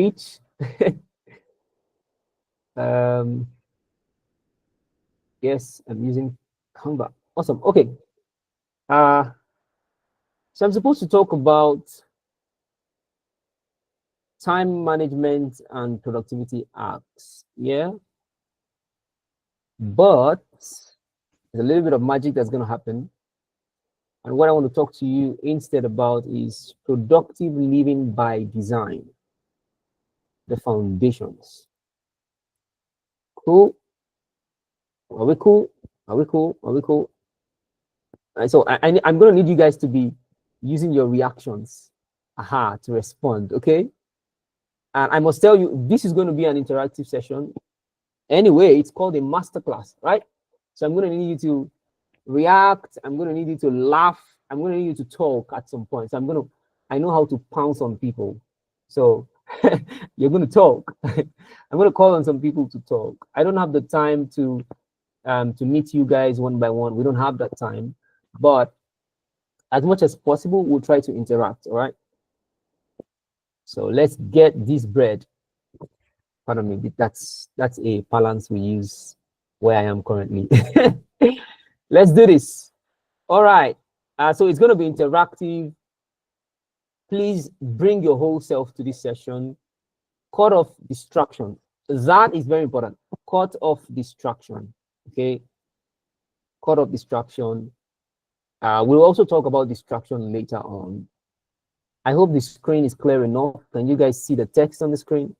each. um, yes, I'm using Canva. Awesome. Okay. So I'm supposed to talk about time management and productivity hacks. Yeah, but there's a little bit of magic that's going to happen. And what I want to talk to you instead about is productive living by design, the foundations. Cool? Are we cool? Are we cool? Are we cool? And so I'm going to need you guys to be using your reactions to respond, okay? And I must tell you, this is going to be an interactive session. Anyway, it's called a masterclass, right? So I'm going to need you to react. I'm going to need you to laugh. I'm going to need you to talk at some point. So I know how to pounce on people. So you're going to talk. I'm going to call on some people to talk. I don't have the time to meet you guys one by one. We don't have that time, but as much as possible, we'll try to interact. All right. So let's get this bread. Pardon me. That's a balance we use where I am currently. Let's do this. All right. So it's going to be interactive. Please bring your whole self to this session. Cut off distraction. That is very important. Cut off distraction. Okay. Cut off distraction. We'll also talk about distraction later on. I hope the screen is clear enough. Can you guys see the text on the screen?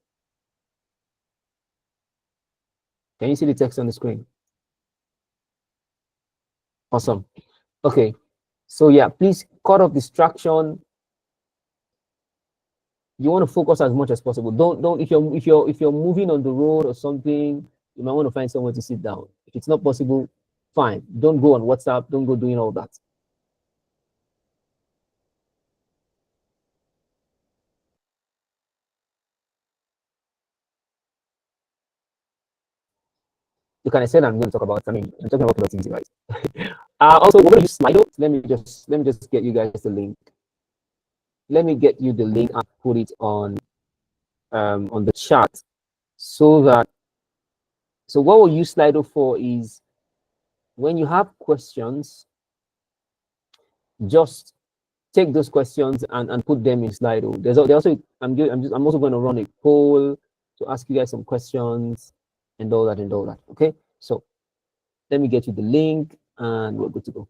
Can you see the text on the screen? Awesome. Okay. So yeah, please cut off distraction. You want to focus as much as possible. Don't if you're moving on the road or something, you might want to find somewhere to sit down. If it's not possible, fine. Don't go on WhatsApp. Don't go doing all that. You can say that I'm going to talk about. I mean, I'm talking about productivity, right? Also, we're going to use Slido. Let me just get you guys the link. Let me get you the link and put it on the chat so that what we'll use Slido for is when you have questions, just take those questions and put them in Slido. There's also I'm also going to run a poll to ask you guys some questions and all that. Okay, so let me get you the link and we're good to go.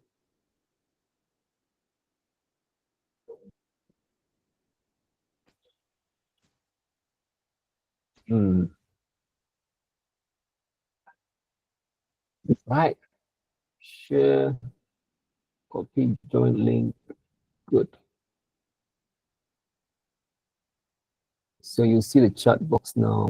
Right, share, copy, join link. Good. So you'll see the chat box now.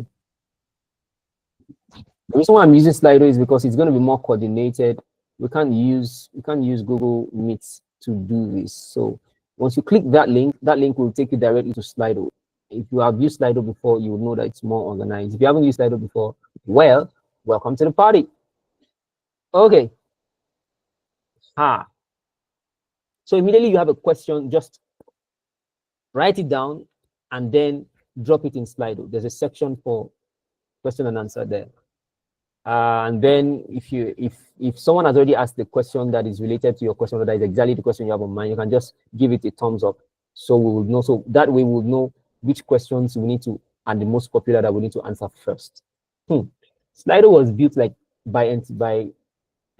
The reason why I'm using Slido is because it's going to be more coordinated. We can't use Google Meet to do this. So once you click that link will take you directly to Slido. If you have used Slido before, you will know that it's more organized. If you haven't used Slido before, well, welcome to the party. Okay. So immediately you have a question, just write it down and then drop it in Slido. There's a section for question and answer there. And then if someone has already asked the question that is related to your question, or that is exactly the question you have on mind, you can just give it a thumbs up, so we will know. So that way we will know which questions we need to, and the most popular that we need to answer first. Slido was built like by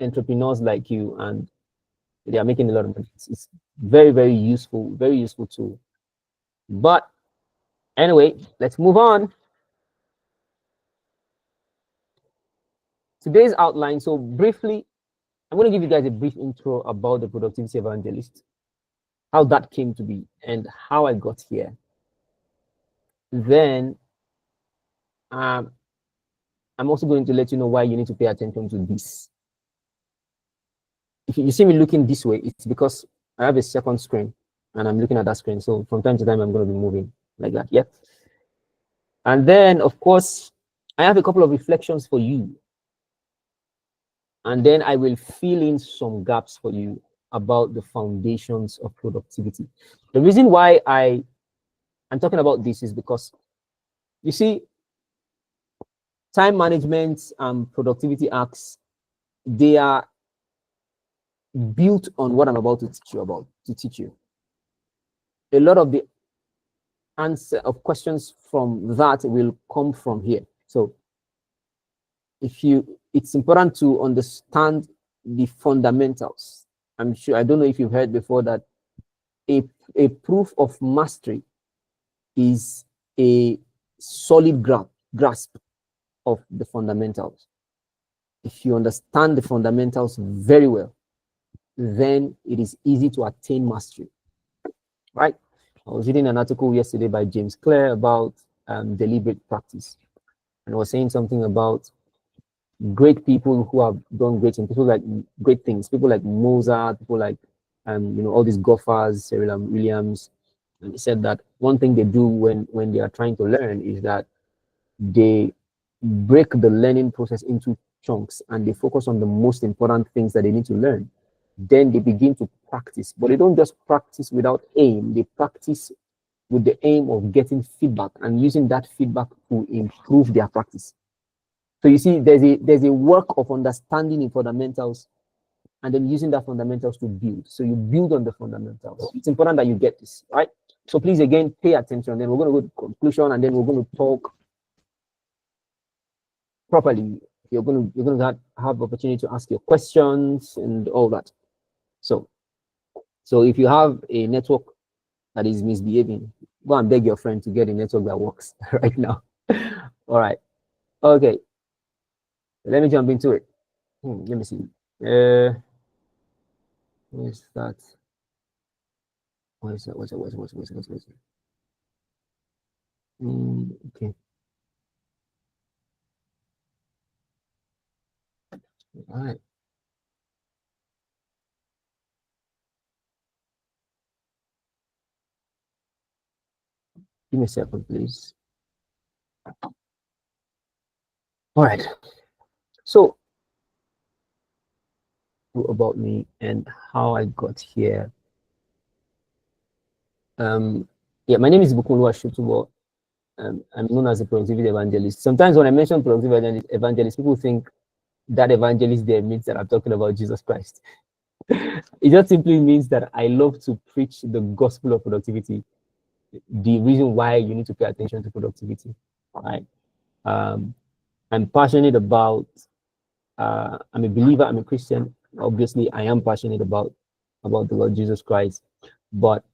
entrepreneurs like you, and they are making a lot of money. It's very useful tool. But anyway, let's move on. Today's outline. So briefly, I'm going to give you guys a brief intro about the Productivity Evangelist, how that came to be, and how I got here. Then I'm also going to let you know why you need to pay attention to this. If you see me looking this way, it's because I have a second screen and I'm looking at that screen. So from time to time, I'm going to be moving like that. Yeah. And then, of course, I have a couple of reflections for you. And then I will fill in some gaps for you about the foundations of productivity. The reason why I'm talking about this is because You see, time management and productivity hacks, they are built on what I'm about to teach you. A lot of the answer of questions from that will come from here. So it's important to understand the fundamentals. I'm sure, I don't know if you've heard before that a proof of mastery is a solid grasp of the fundamentals. If you understand the fundamentals very well, then it is easy to attain mastery, right? I was reading an article yesterday by James Clear about deliberate practice, and I was saying something about great people who have done great things, people like great things, people like Mozart, people like all these golfers, Serena Williams. And he said that one thing they do when they are trying to learn is that they break the learning process into chunks and they focus on the most important things that they need to learn. Then they begin to practice, but they don't just practice without aim. They practice with the aim of getting feedback and using that feedback to improve their practice. So you see, there's a work of understanding in fundamentals and then using that fundamentals to build. So you build on the fundamentals. It's important that you get this, right? So please, again, pay attention. Then we're going to go to conclusion and then we're going to talk properly. You're going to have opportunity to ask your questions and all that. So if you have a network that is misbehaving, go and beg your friend to get a network that works right now. All right. Okay. Let me jump into it. Let me see. Where's that? What's it? Okay. All right. Give me a second, please. All right. So about me and how I got here. Yeah, my name is Bukunlu Ashutubo. I'm known as a productivity evangelist. Sometimes when I mention productivity evangelist, people think that evangelist there means that I'm talking about Jesus Christ. It just simply means that I love to preach the gospel of productivity, the reason why you need to pay attention to productivity. Right? I'm passionate about. I'm a believer. I'm a Christian. Obviously, I am passionate about the Lord Jesus Christ. But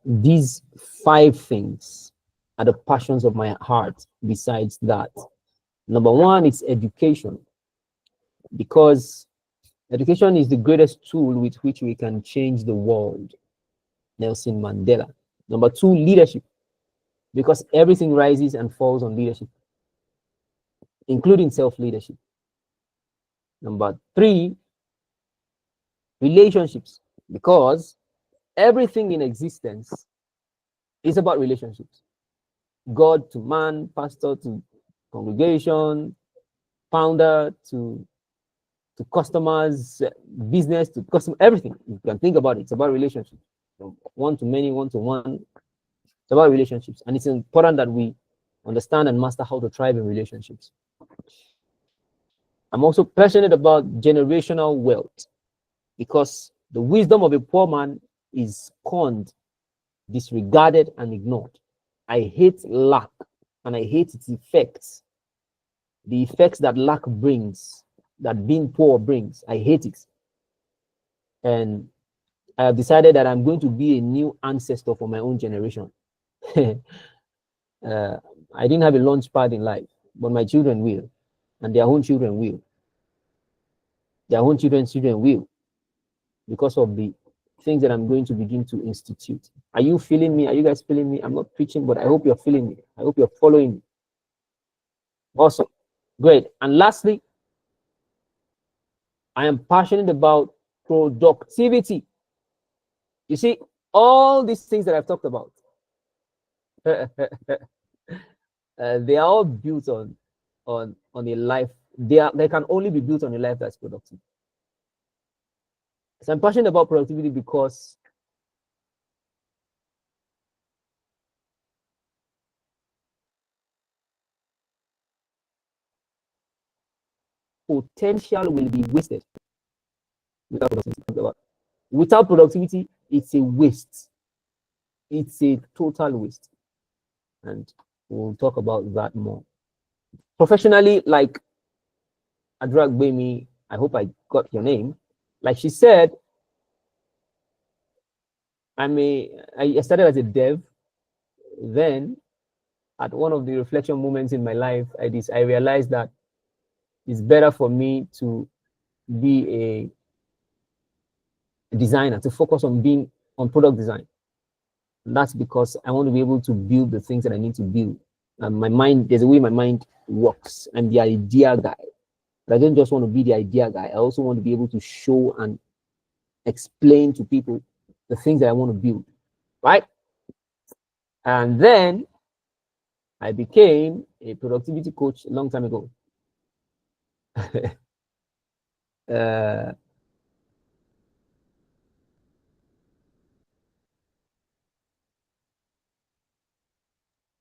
these 5 things are the passions of my heart. Besides that, number 1 is education, because education is the greatest tool with which we can change the world. Nelson Mandela. Number 2, leadership, because everything rises and falls on leadership, including self-leadership. Number 3, relationships, because everything in existence is about relationships. God to man, pastor to congregation, founder to customers, business to customer, everything. You can think about it. It's about relationships. From one to many, one to one. It's about relationships. And it's important that we understand and master how to thrive in relationships. I'm also passionate about generational wealth, because the wisdom of a poor man is scorned, disregarded, and ignored. I hate lack and I hate its effects. The effects that lack brings, that being poor brings, I hate it. And I have decided that I'm going to be a new ancestor for my own generation. I didn't have a launch pad in life, but my children will, and their own children will. Their own children's children will, because of the things that I'm going to begin to institute. Are you feeling me? Are you guys feeling me? I'm not preaching, but I hope you're feeling me. I hope you're following me. Awesome. Great. And lastly, I am passionate about productivity. You see, all these things that I've talked about, they are all built on a life. They can only be built on a life that's productive. So I'm passionate about productivity because potential will be wasted without productivity. Without productivity, it's a waste. It's a total waste. And we'll talk about that more. Professionally, like Adragbemi, I hope I got your name. Like she said, I started as a dev. Then, at one of the reflection moments in my life, I realized that it's better for me to be a designer, to focus on being on product design. And that's because I want to be able to build the things that I need to build. And my mind, there's a way my mind works. I'm the idea guy. But I don't just want to be the idea guy. I also want to be able to show and explain to people the things that I want to build. Right? And then I became a productivity coach a long time ago.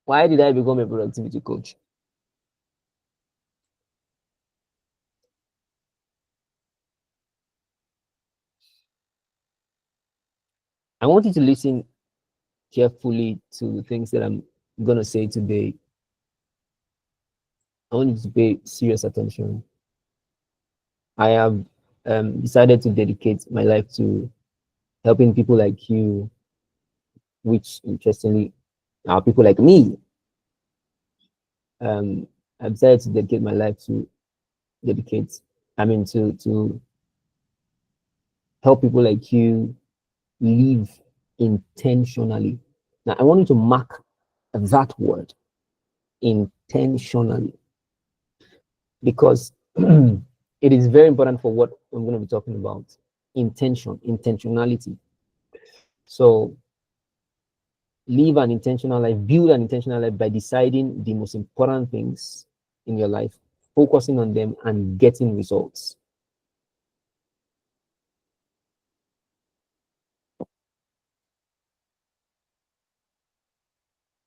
Why did I become a productivity coach? I want you to listen carefully to the things that I'm going to say today. I want you to pay serious attention. I have decided to dedicate my life to helping people like you, which interestingly are people like me. I've decided to dedicate my life to to help people like you live intentionally. Now, I want you to mark that word, intentionally, because it is very important for what I'm going to be talking about. Intentionality. So, live an intentional life, build an intentional life by deciding the most important things in your life, focusing on them, and getting results.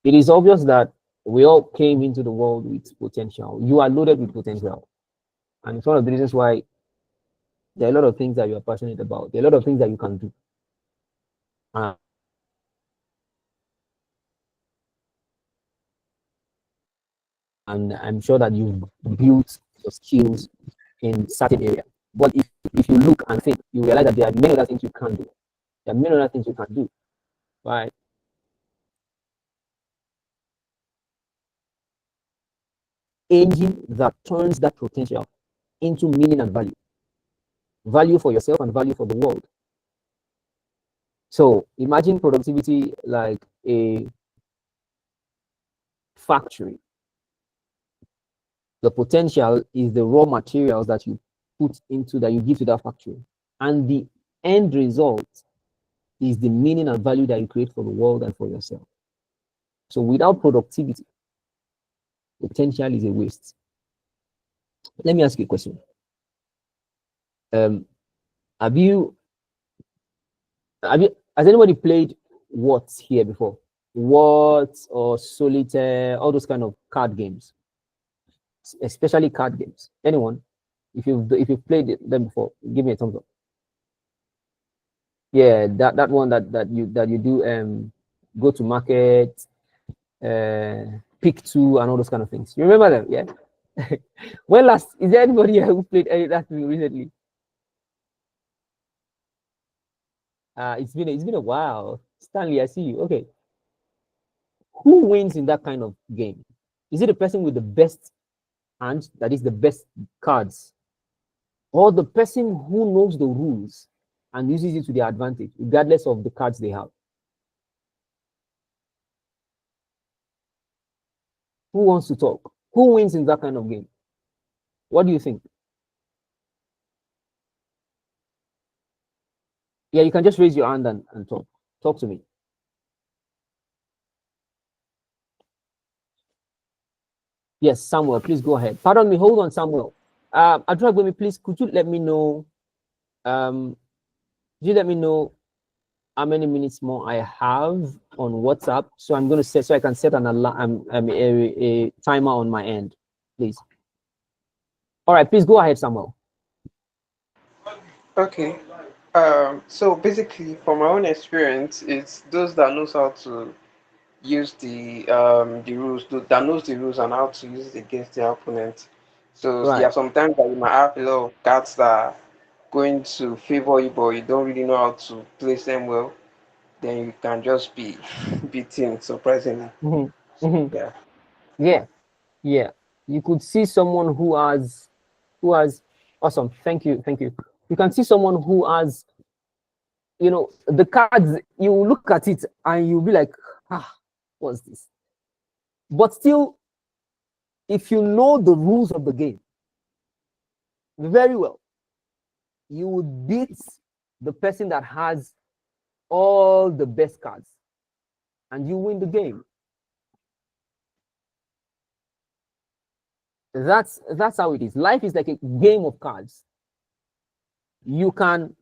It is obvious that we all came into the world with potential. You are loaded with potential. And it's one of the reasons why there are a lot of things that you are passionate about. There are a lot of things that you can do. And I'm sure that you've built your skills in certain area. But if you look and think, you realize that there are many other things you can do. There are many other things you can do. Right? Engine that turns that potential into meaning and value. Value for yourself and value for the world. So imagine productivity like a factory. The potential is the raw materials that you put into that you give to that factory. And the end result is the meaning and value that you create for the world and for yourself. So without productivity, potential is a waste. Let me ask you a question. Have you has anybody played Words here before? Words or Solitaire, all those kind of card games, especially card games. Anyone? If you've played them before, give me a thumbs up. Yeah, that one that you do go to market, pick two and all those kind of things. You remember them? Yeah. When last is there anybody here who played any that recently? It's been a while. Stanley, I see you. Okay. Who wins in that kind of game? Is it the person with the best hand, that is the best cards, or the person who knows the rules and uses it to their advantage, regardless of the cards they have? Who wants to talk? Who wins in that kind of game? What do you think? Yeah, you can just raise your hand and talk. Talk to me. Yes, Samuel, please go ahead. Pardon me, hold on, Samuel. Adragbemi, please, could you let me know? Could you let me know how many minutes more I have on WhatsApp? So I'm going to set, so I can set an alarm, a timer on my end, please. All right, please go ahead, Samuel. Okay. So basically, from my own experience, it's those that knows how to use the rules, that knows the rules and how to use it against their opponent. So yeah, Right. sometimes that you might have a lot of cards that are going to favor you, but you don't really know how to place them well. Then you can just be beaten surprisingly. Hmm. Hmm. Yeah. Yeah. Yeah. You could see someone who has awesome. Thank you. Thank you. You can see someone who has, the cards, you look at it and you'll be like, ah, what's this? But still, if you know the rules of the game very well, you would beat the person that has all the best cards and you win the game. That's how it is. Life is like a game of cards. You can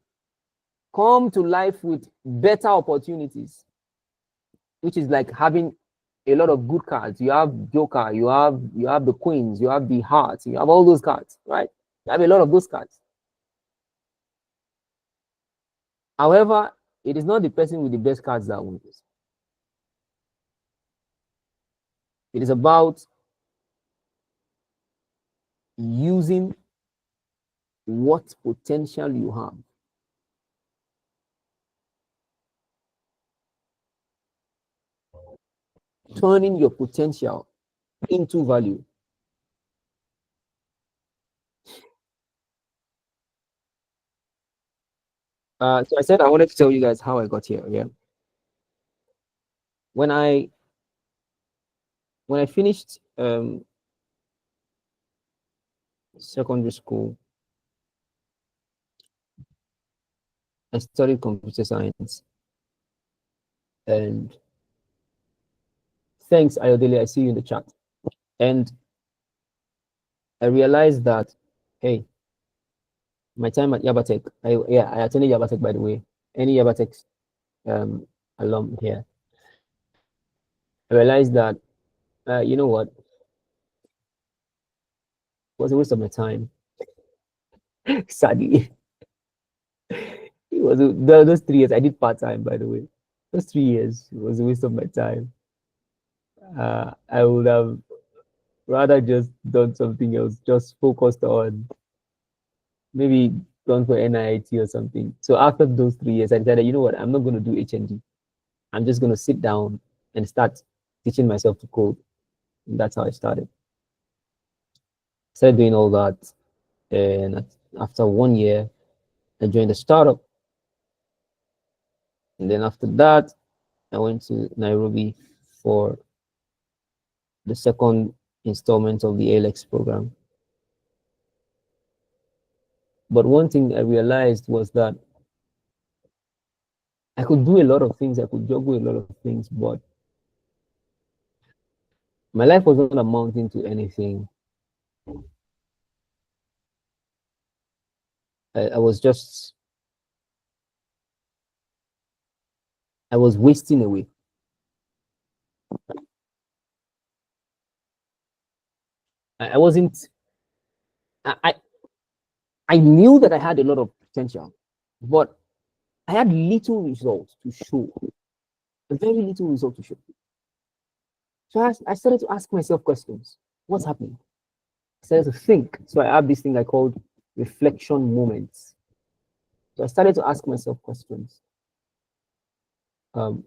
come to life with better opportunities, which is like having a lot of good cards. You have Joker, you have the queens, you have the hearts, you have all those cards, right? You have a lot of those cards. However, it is not the person with the best cards that wins. It is about using what potential you have, turning your potential into value. So I said I wanted to tell you guys how I got here. Yeah, when I when I finished secondary school, I studied computer science, and thanks Ayodele, I see you in the chat. And I realized that, hey, my time at Yabatek, I attended Yabatek, by the way. Any Yabatek um, alum here, I realized that, you know what, it was a waste of my time. Sadly, those 3 years I did part time. By the way, those 3 years it was a waste of my time. I would have rather just done something else, just focused on maybe gone for NIT or something. So after those 3 years, I decided, you know what, I'm not going to do HND. I'm just going to sit down and start teaching myself to code. And that's how I started. Started doing all that, and after 1 year, I joined a startup. And then after that, I went to Nairobi for the second installment of the ALX program. But one thing I realized was that I could do a lot of things, I could juggle a lot of things, but my life was not amounting to anything. I was just, I was wasting away. I wasn't, I, I I knew that I had a lot of potential, but I had little results to show, very little result to show. So I started to ask myself questions. What's happening? I started to think. So I have this thing I called reflection moments. So I started to ask myself questions. Um,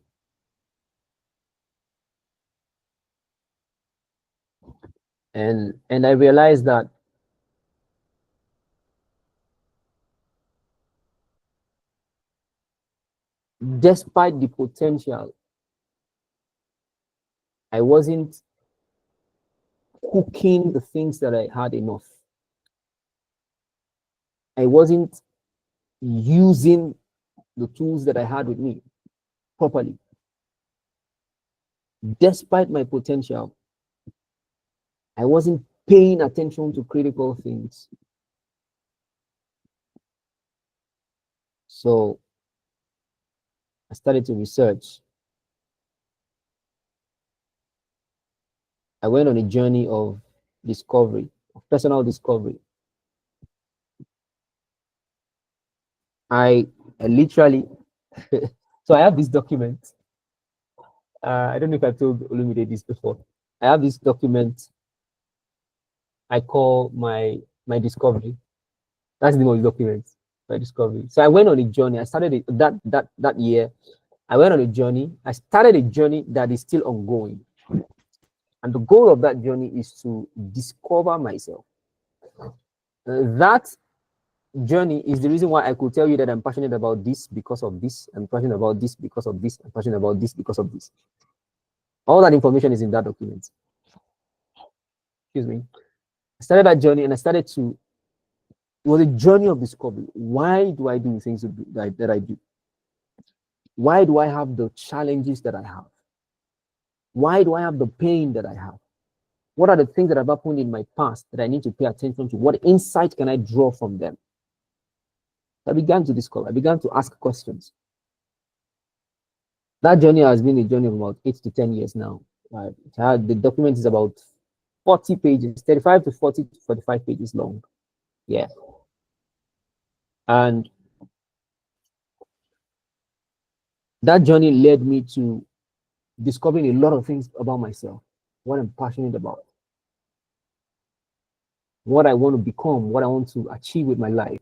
and I realized that despite the potential, I wasn't cooking the things that I had enough. I wasn't using the tools that I had with me properly. Despite my potential, I wasn't paying attention to critical things. So I started to research. I went on a journey of discovery, of personal discovery. I literally, so I have this document. I don't know if I've told Olumide this before. I have this document I call my discovery. That's the name of the document, my discovery. So I went on a journey. I started that year. I went on a journey. I started a journey that is still ongoing. And the goal of that journey is to discover myself. That journey is the reason why I could tell you that I'm passionate about this because of this. I'm passionate about this because of this. I'm passionate about this because of this. All that information is in that document. Excuse me. I started that journey and I started to, it was a journey of discovery. Why do I do the things that I do? Why do I have the challenges that I have? Why do I have the pain that I have? What are the things that have happened in my past that I need to pay attention to? What insight can I draw from them? I began to discover, I began to ask questions. That journey has been a journey of about 8 to 10 years now. The document is about 40 pages, 35 to 40 to 45 pages long. Yeah. And that journey led me to discovering a lot of things about myself, what I'm passionate about, what I want to become, what I want to achieve with my life.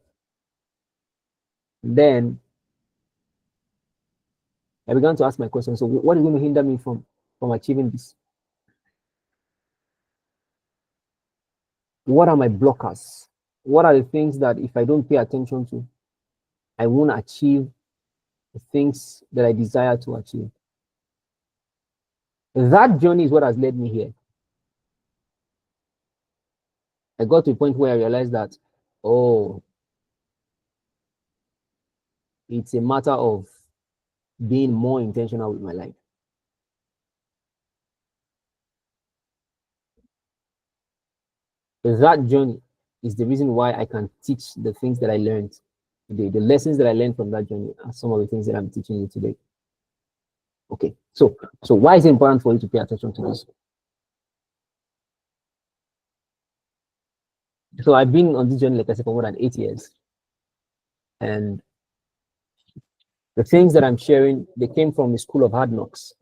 Then I began to ask my question. So what is going to hinder me from achieving this? What are my blockers? What are the things that if I don't pay attention to, I won't achieve the things that I desire to achieve? That journey is what has led me here. I got to a point where I realized that, oh, it's a matter of being more intentional with my life. That journey is the reason why I can teach the things that I learned today. The lessons that I learned from that journey are some of the things that I'm teaching you today. Okay, so why is it important for you to pay attention to this? So I've been on this journey, like I said, for more than 8 years. And the things that I'm sharing, they came from the school of hard knocks,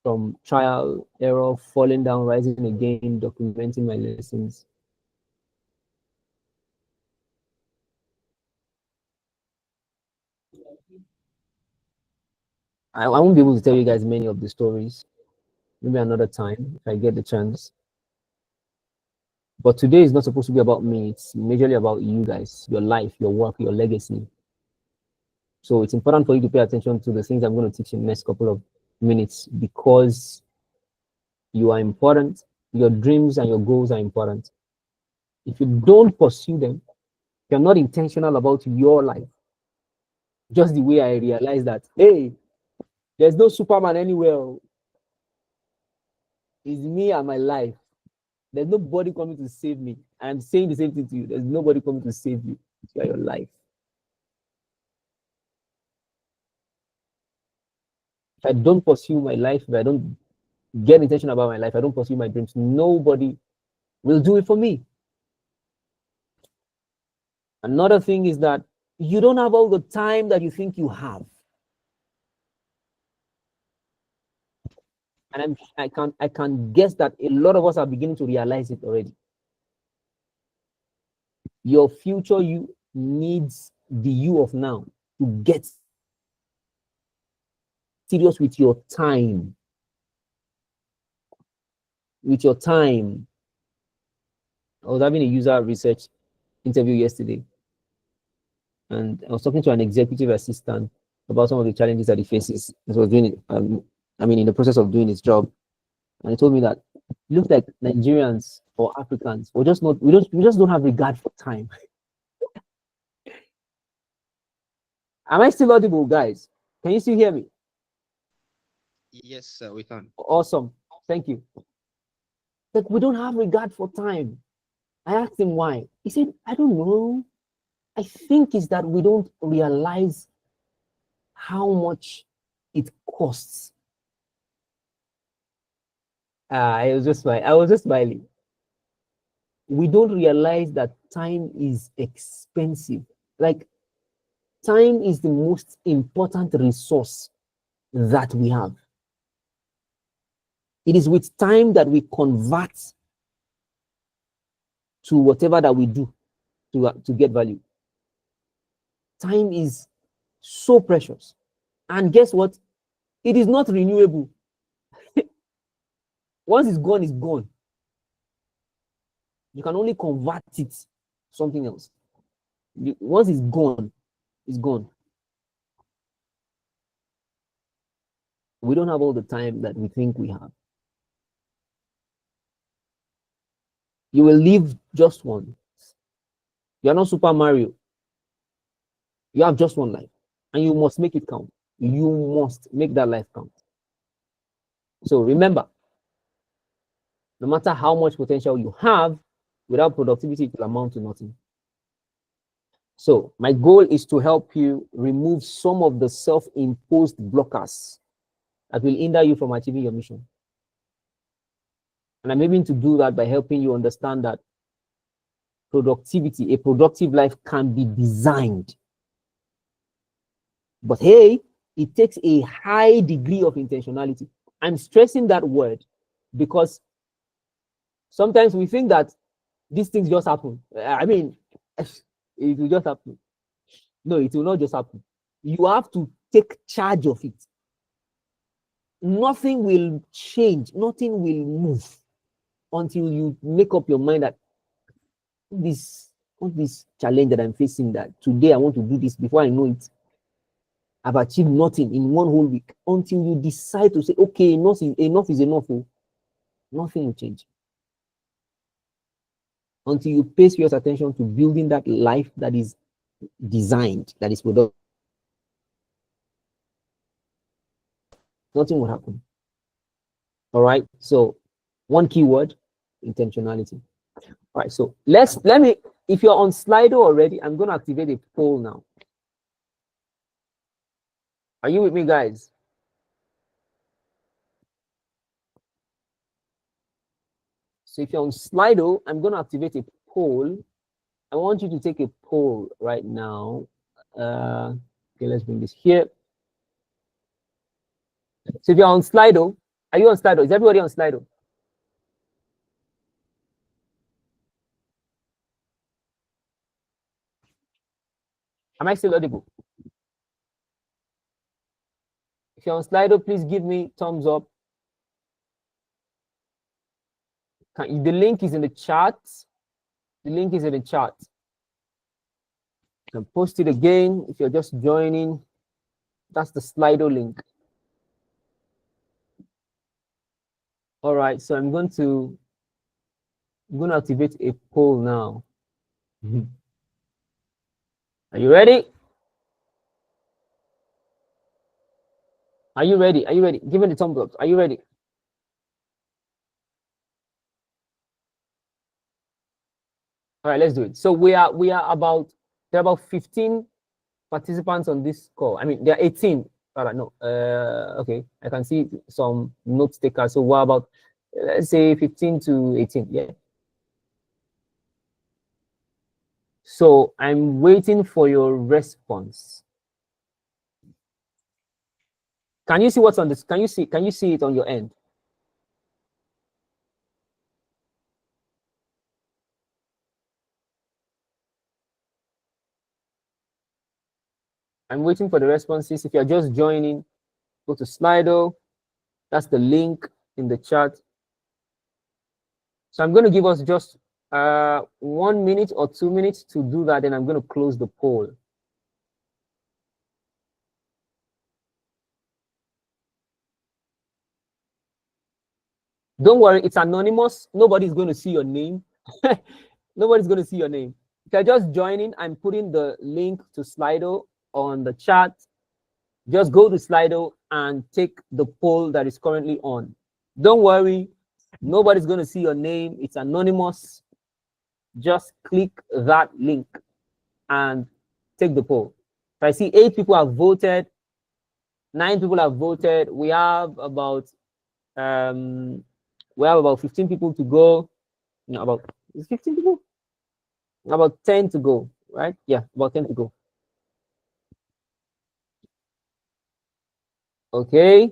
from trial, error, falling down, rising again, documenting my lessons. I won't be able to tell you guys many of the stories. Maybe another time if I get the chance. But today is not supposed to be about me. It's majorly about you guys, your life, your work, your legacy. So it's important for you to pay attention to the things I'm going to teach in the next couple of minutes because you are important. Your dreams and your goals are important. If you don't pursue them, you're not intentional about your life. Just the way I realized that, hey, there's no Superman anywhere. It's me and my life. There's nobody coming to save me. I'm saying the same thing to you. There's nobody coming to save you. It's your life. If I don't pursue my life, if I don't get intentional about my life, I don't pursue my dreams, nobody will do it for me. Another thing is that you don't have all the time that you think you have. And I can guess that a lot of us are beginning to realize it already. Your future you needs the you of now to get serious with your time. With your time. I was having a user research interview yesterday, and I was talking to an executive assistant about some of the challenges that he faces as well doing it. In the process of doing his job, and he told me that it looks like Nigerians or Africans, we just don't have regard for time. Am I still audible, guys? Can you still hear me? Yes, we can. Awesome, thank you. Like we don't have regard for time. I asked him why. He said, I don't know. I think it's that we don't realize how much it costs. I was just smiling. We don't realize that time is expensive. Like Time is the most important resource that we have. It is with time that we convert to whatever that we do to get value. Time is so precious. And guess what? It is not renewable. Once it's gone, it's gone. You can only convert it something else. Once it's gone, it's gone. We don't have all the time that we think we have. You will live just one. You're not Super Mario. You have just one life, and you must make it count. You must make that life count. So remember, no matter how much potential you have, without productivity, it will amount to nothing. So my goal is to help you remove some of the self-imposed blockers that will hinder you from achieving your mission. And I'm aiming to do that by helping you understand that productivity, a productive life, can be designed. But hey, it takes a high degree of intentionality. I'm stressing that word because sometimes we think that these things just happen. I mean, it will just happen. No, it will not just happen. You have to take charge of it. Nothing will change, nothing will move until you make up your mind that this challenge that I'm facing, that today I want to do this, before I know it, I've achieved nothing in one whole week, until you decide to say, okay, enough is enough. Oh. Nothing will change. Until you pay serious attention to building that life that is designed, that is productive, nothing will happen. All right. So one keyword, intentionality. All right. So let me, if you're on Slido already, I'm going to activate a poll now. Are you with me, guys? So if you're on Slido, I'm going to activate a poll. I want you to take a poll right now. Okay, let's bring this here. So if you're on Slido, are you on Slido? Is everybody on Slido? Am I still audible? If you're on Slido, please give me thumbs up. The link is in the chat. The link is in the chat. You can post it again if you're just joining. That's the Slido link. All right, so I'm going to activate a poll now. Are you ready? Are you ready? Are you ready? Give me the thumbs up. Are you ready? All right, let's do it. So there are about 15 participants on this call. I mean, there are 18. All right, no. Okay, I can see some note takers. So what about, let's say 15 to 18? Yeah. So I'm waiting for your response. Can you see what's on this? Can you see it on your end? I'm waiting for the responses. If you're just joining, go to Slido. That's the link in the chat. So I'm going to give us just 1 minute or 2 minutes to do that. Then I'm going to close the poll. Don't worry, it's anonymous. Nobody's going to see your name. Nobody's going to see your name. If you're just joining, I'm putting the link to Slido on the chat. Just go to Slido and take the poll that is currently on. Don't worry, nobody's going to see your name. It's anonymous. Just click that link and take the poll. So I see 8 people have voted. 9 people have voted. We have about 15 people to go. No, about 15 people? About 10 to go, right? Yeah, about 10 to go. Okay.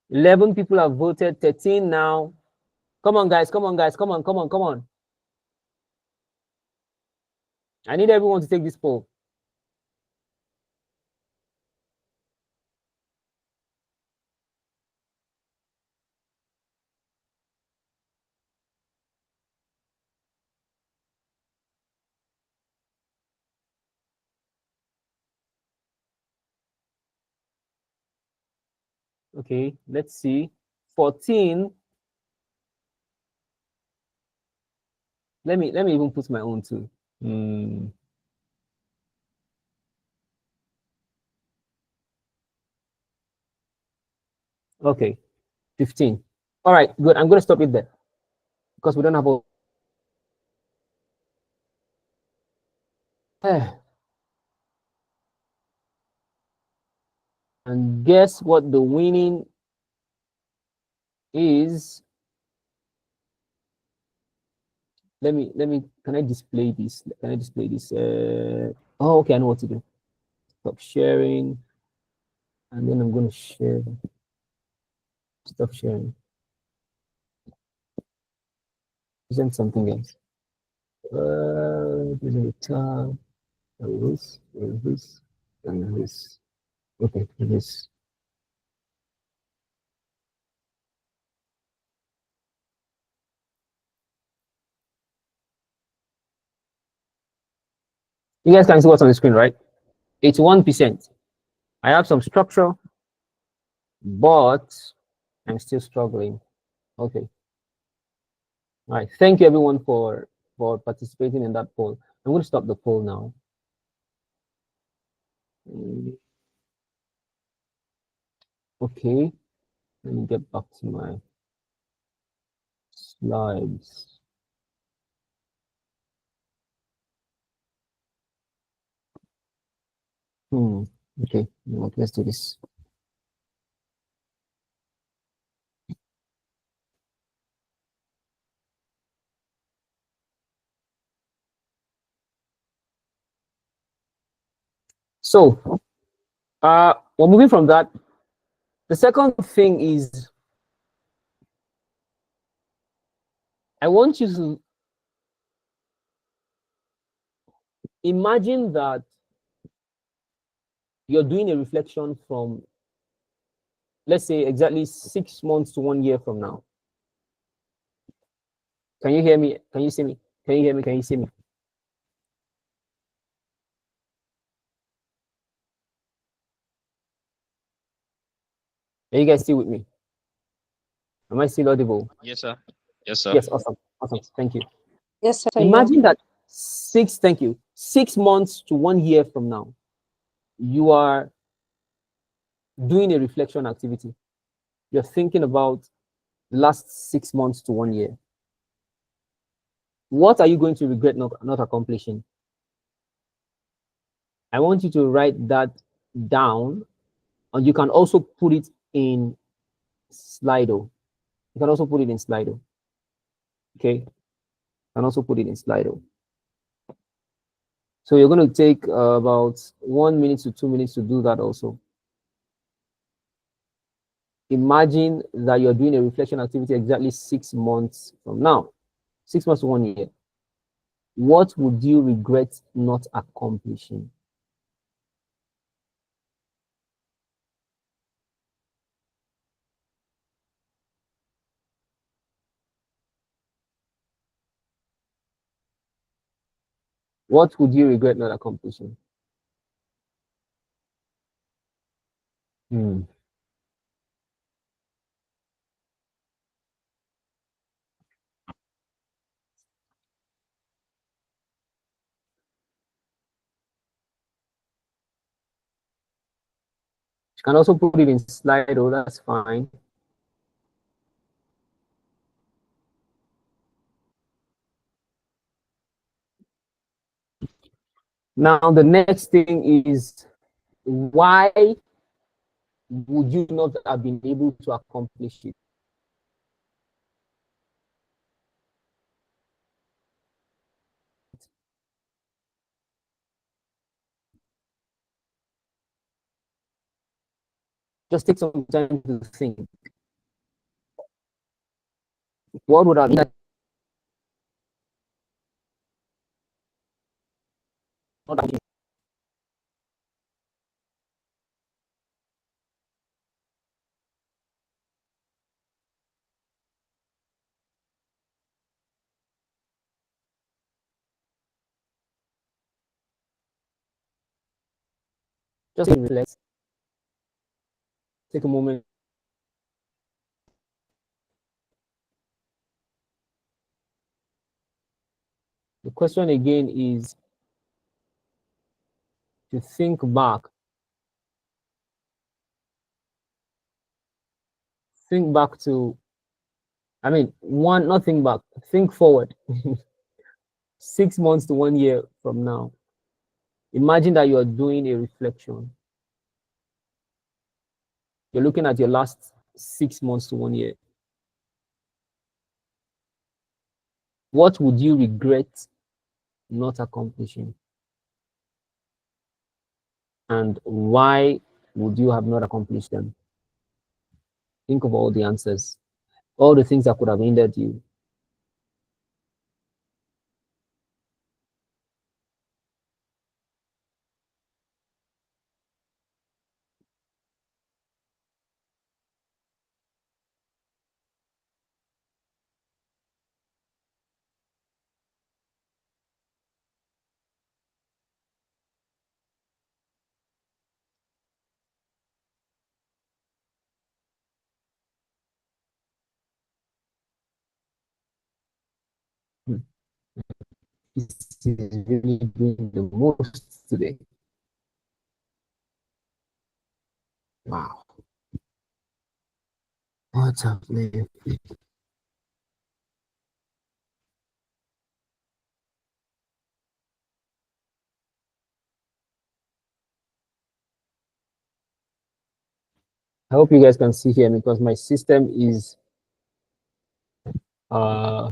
Eleven people have voted. 13 now. Come on, guys. Come on, guys. Come on. Come on. Come on. I need everyone to take this poll. Okay, let's see. 14. Let me even put my own too. Okay, 15. All right, good. I'm going to stop it there because we don't have all. And guess what the winning is? Can I display this? Can I display this? Oh, okay, I know what to do. Stop sharing. And then I'm going to share. Stop sharing. Present something else. This is the tab. And this, and this, and this. Okay, this. You guys can see what's on the screen, right? 81%. I have some structure, but I'm still struggling. Okay. All right. Thank you everyone for participating in that poll. I'm going to stop the poll now. Okay. Let me get back to my slides. Okay. Let's do this. So, we're moving from that. The second thing is I want you to imagine that you're doing a reflection from, let's say, exactly 6 months to 1 year from now. Can you hear me? Can you see me? Can you hear me? Can you see me? Are you guys still with me? Am I still audible? Yes, sir. Yes, sir. Yes, awesome. Awesome. Thank you. Yes, sir. Imagine that thank you, 6 months to 1 year from now, you are doing a reflection activity. You're thinking about the last 6 months to 1 year. What are you going to regret not accomplishing? I want you to write that down, and you can also put it in Slido. You can also put it in Slido. Okay. You can also put it in Slido. So you're going to take about 1 minute to 2 minutes to do that also. Imagine that you're doing a reflection activity exactly 6 months from now, 6 months to 1 year. What would you regret not accomplishing? What would you regret not accomplishing? You can also put it in Slido, that's fine. Now, the next thing is, why would you not have been able to accomplish it? Just take some time to think. What would have been not just reflect, take a moment. The question again is to think back. Think back to, I mean, one, not think back, think forward. 6 months to 1 year from now. Imagine that you are doing a reflection. You're looking at your last 6 months to 1 year. What would you regret not accomplishing? And why would you have not accomplished them? Think of all the answers, all the things that could have hindered you. Hmm. This is really doing the most today. Wow. What's happening? I hope you guys can see here because my system uh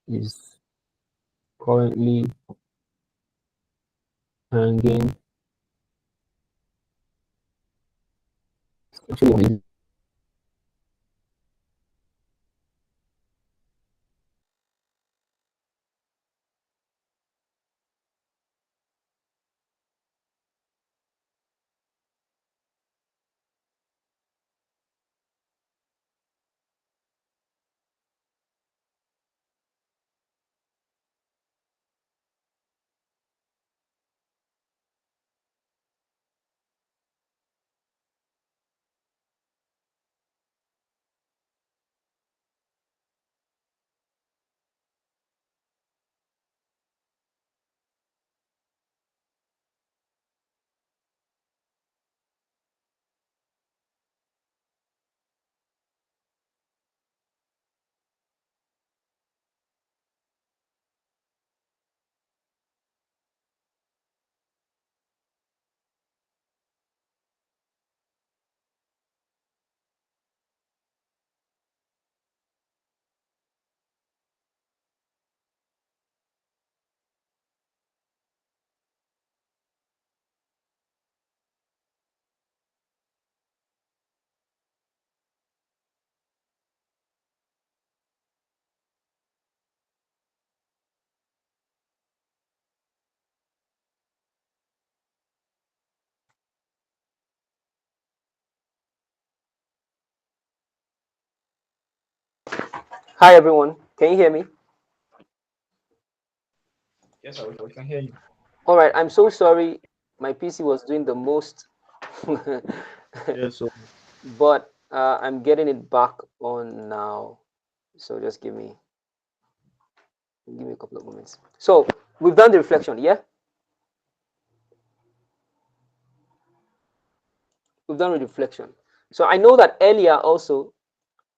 is currently hanging. Actually, hi everyone, can you hear me? Yes, we can hear you. All right, I'm so sorry. My PC was doing the most, Yes, so but I'm getting it back on now. So just give me a couple of moments. So we've done the reflection, yeah? We've done the reflection. So I know that earlier also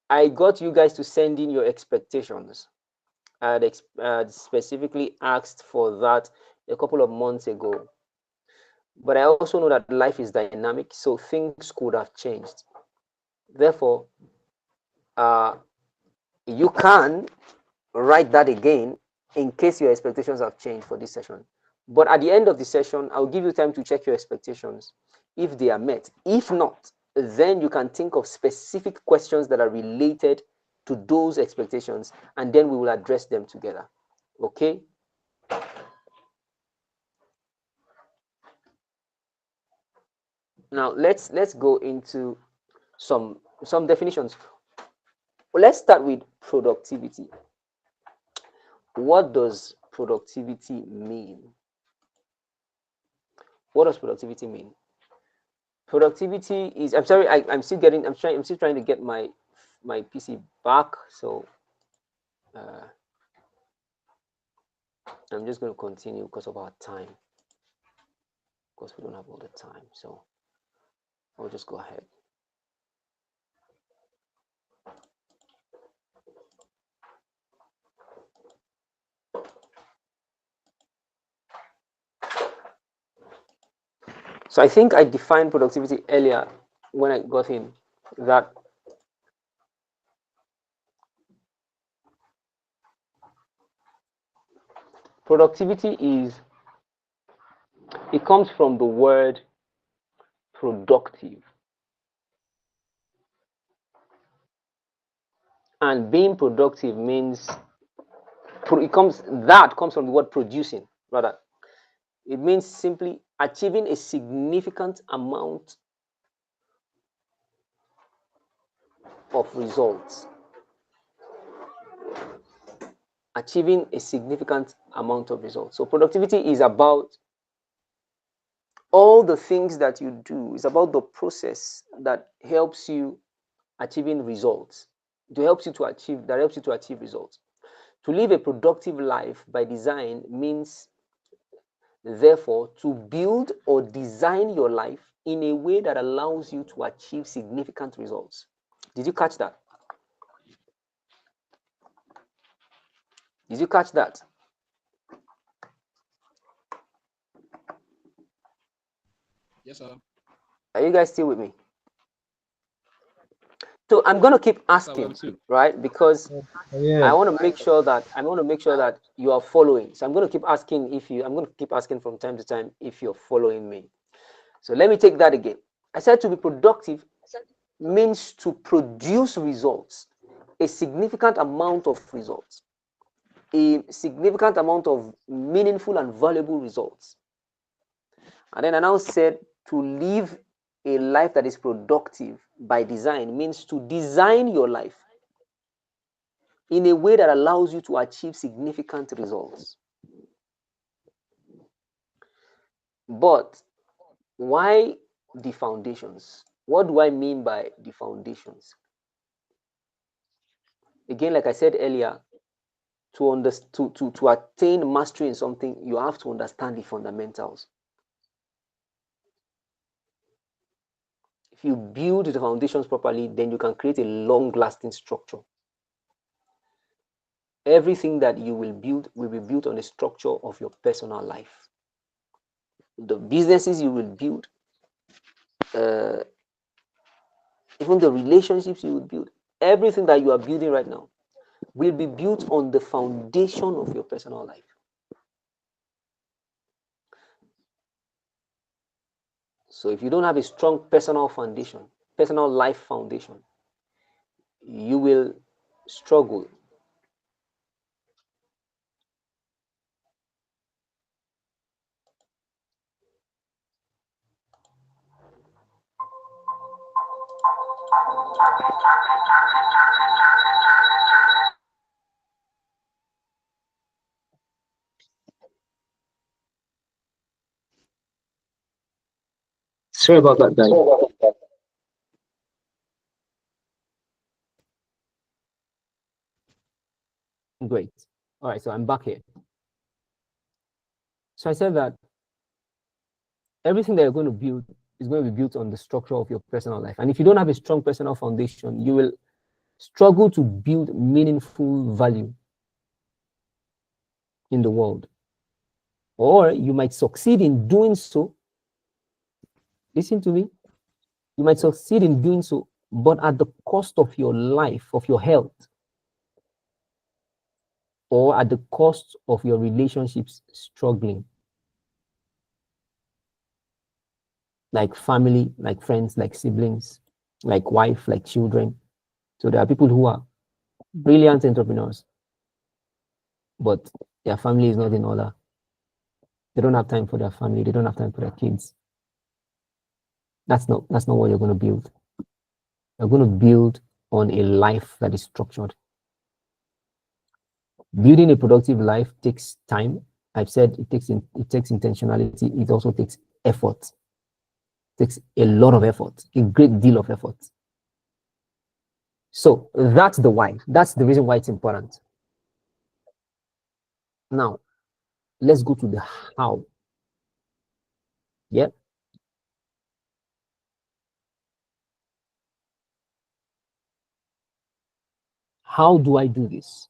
I got you guys to send in your expectations. I had specifically asked for that a couple of months ago. But I also know that life is dynamic, so things could have changed. Therefore, you can write that again in case your expectations have changed for this session. But at the end of the session, I'll give you time to check your expectations if they are met. If not, then you can think of specific questions that are related to those expectations, and then we will address them together. Okay? Now let's go into some definitions. Let's start with productivity. What does productivity mean? What does productivity mean? Productivity is, I'm sorry, I'm still trying to get my PC back, so I'm just going to continue because of our time, because we don't have all the time, so I'll just go ahead. So I think I defined productivity earlier when I got in, that productivity is, it comes from the word productive. And being productive means, it comes from the word producing, rather. It means simply achieving a significant amount of results. Achieving a significant amount of results. So productivity is about all the things that you do. It's about the process that helps you achieving results. That helps you to achieve results. To live a productive life by design means, therefore, to build or design your life in a way that allows you to achieve significant results. Did you catch that? Did you catch that? Yes, sir. Are you guys still with me? So I'm going to keep asking, right? Because I want to make sure that you are following. So I'm going to keep asking from time to time if you're following me. So let me take that again. I said to be productive means to produce results, a significant amount of results, a significant amount of meaningful and valuable results. And then I now said to live a life that is productive by design means to design your life in a way that allows you to achieve significant results. But why the foundations? What do I mean by the foundations? Again, like I said earlier, to attain mastery in something, you have to understand the fundamentals. If you build the foundations properly, then you can create a long-lasting structure. Everything that you will build will be built on the structure of your personal life. The businesses you will build, even the relationships you will build, everything that you are building right now will be built on the foundation of your personal life. So if you don't have a strong personal foundation, personal life foundation, you will struggle. Sorry about that, guys. Great. All right, so I'm back here. So I said that everything that you're going to build is going to be built on the structure of your personal life. And if you don't have a strong personal foundation, you will struggle to build meaningful value in the world. Or you might succeed in doing so. Listen to me. You might succeed in doing so, but at the cost of your life, of your health, or at the cost of your relationships struggling, like family, like friends, like siblings, like wife, like children. So there are people who are brilliant entrepreneurs, but their family is not in order. They don't have time for their family. They don't have time for their kids. That's not what you're going to build. You're going to build on a life that is structured. Building a productive life takes time. I've said it takes intentionality. It also takes effort. It takes a lot of effort, a great deal of effort. So that's the why. That's the reason why it's important. Now, let's go to the how. Yeah. How do I do this?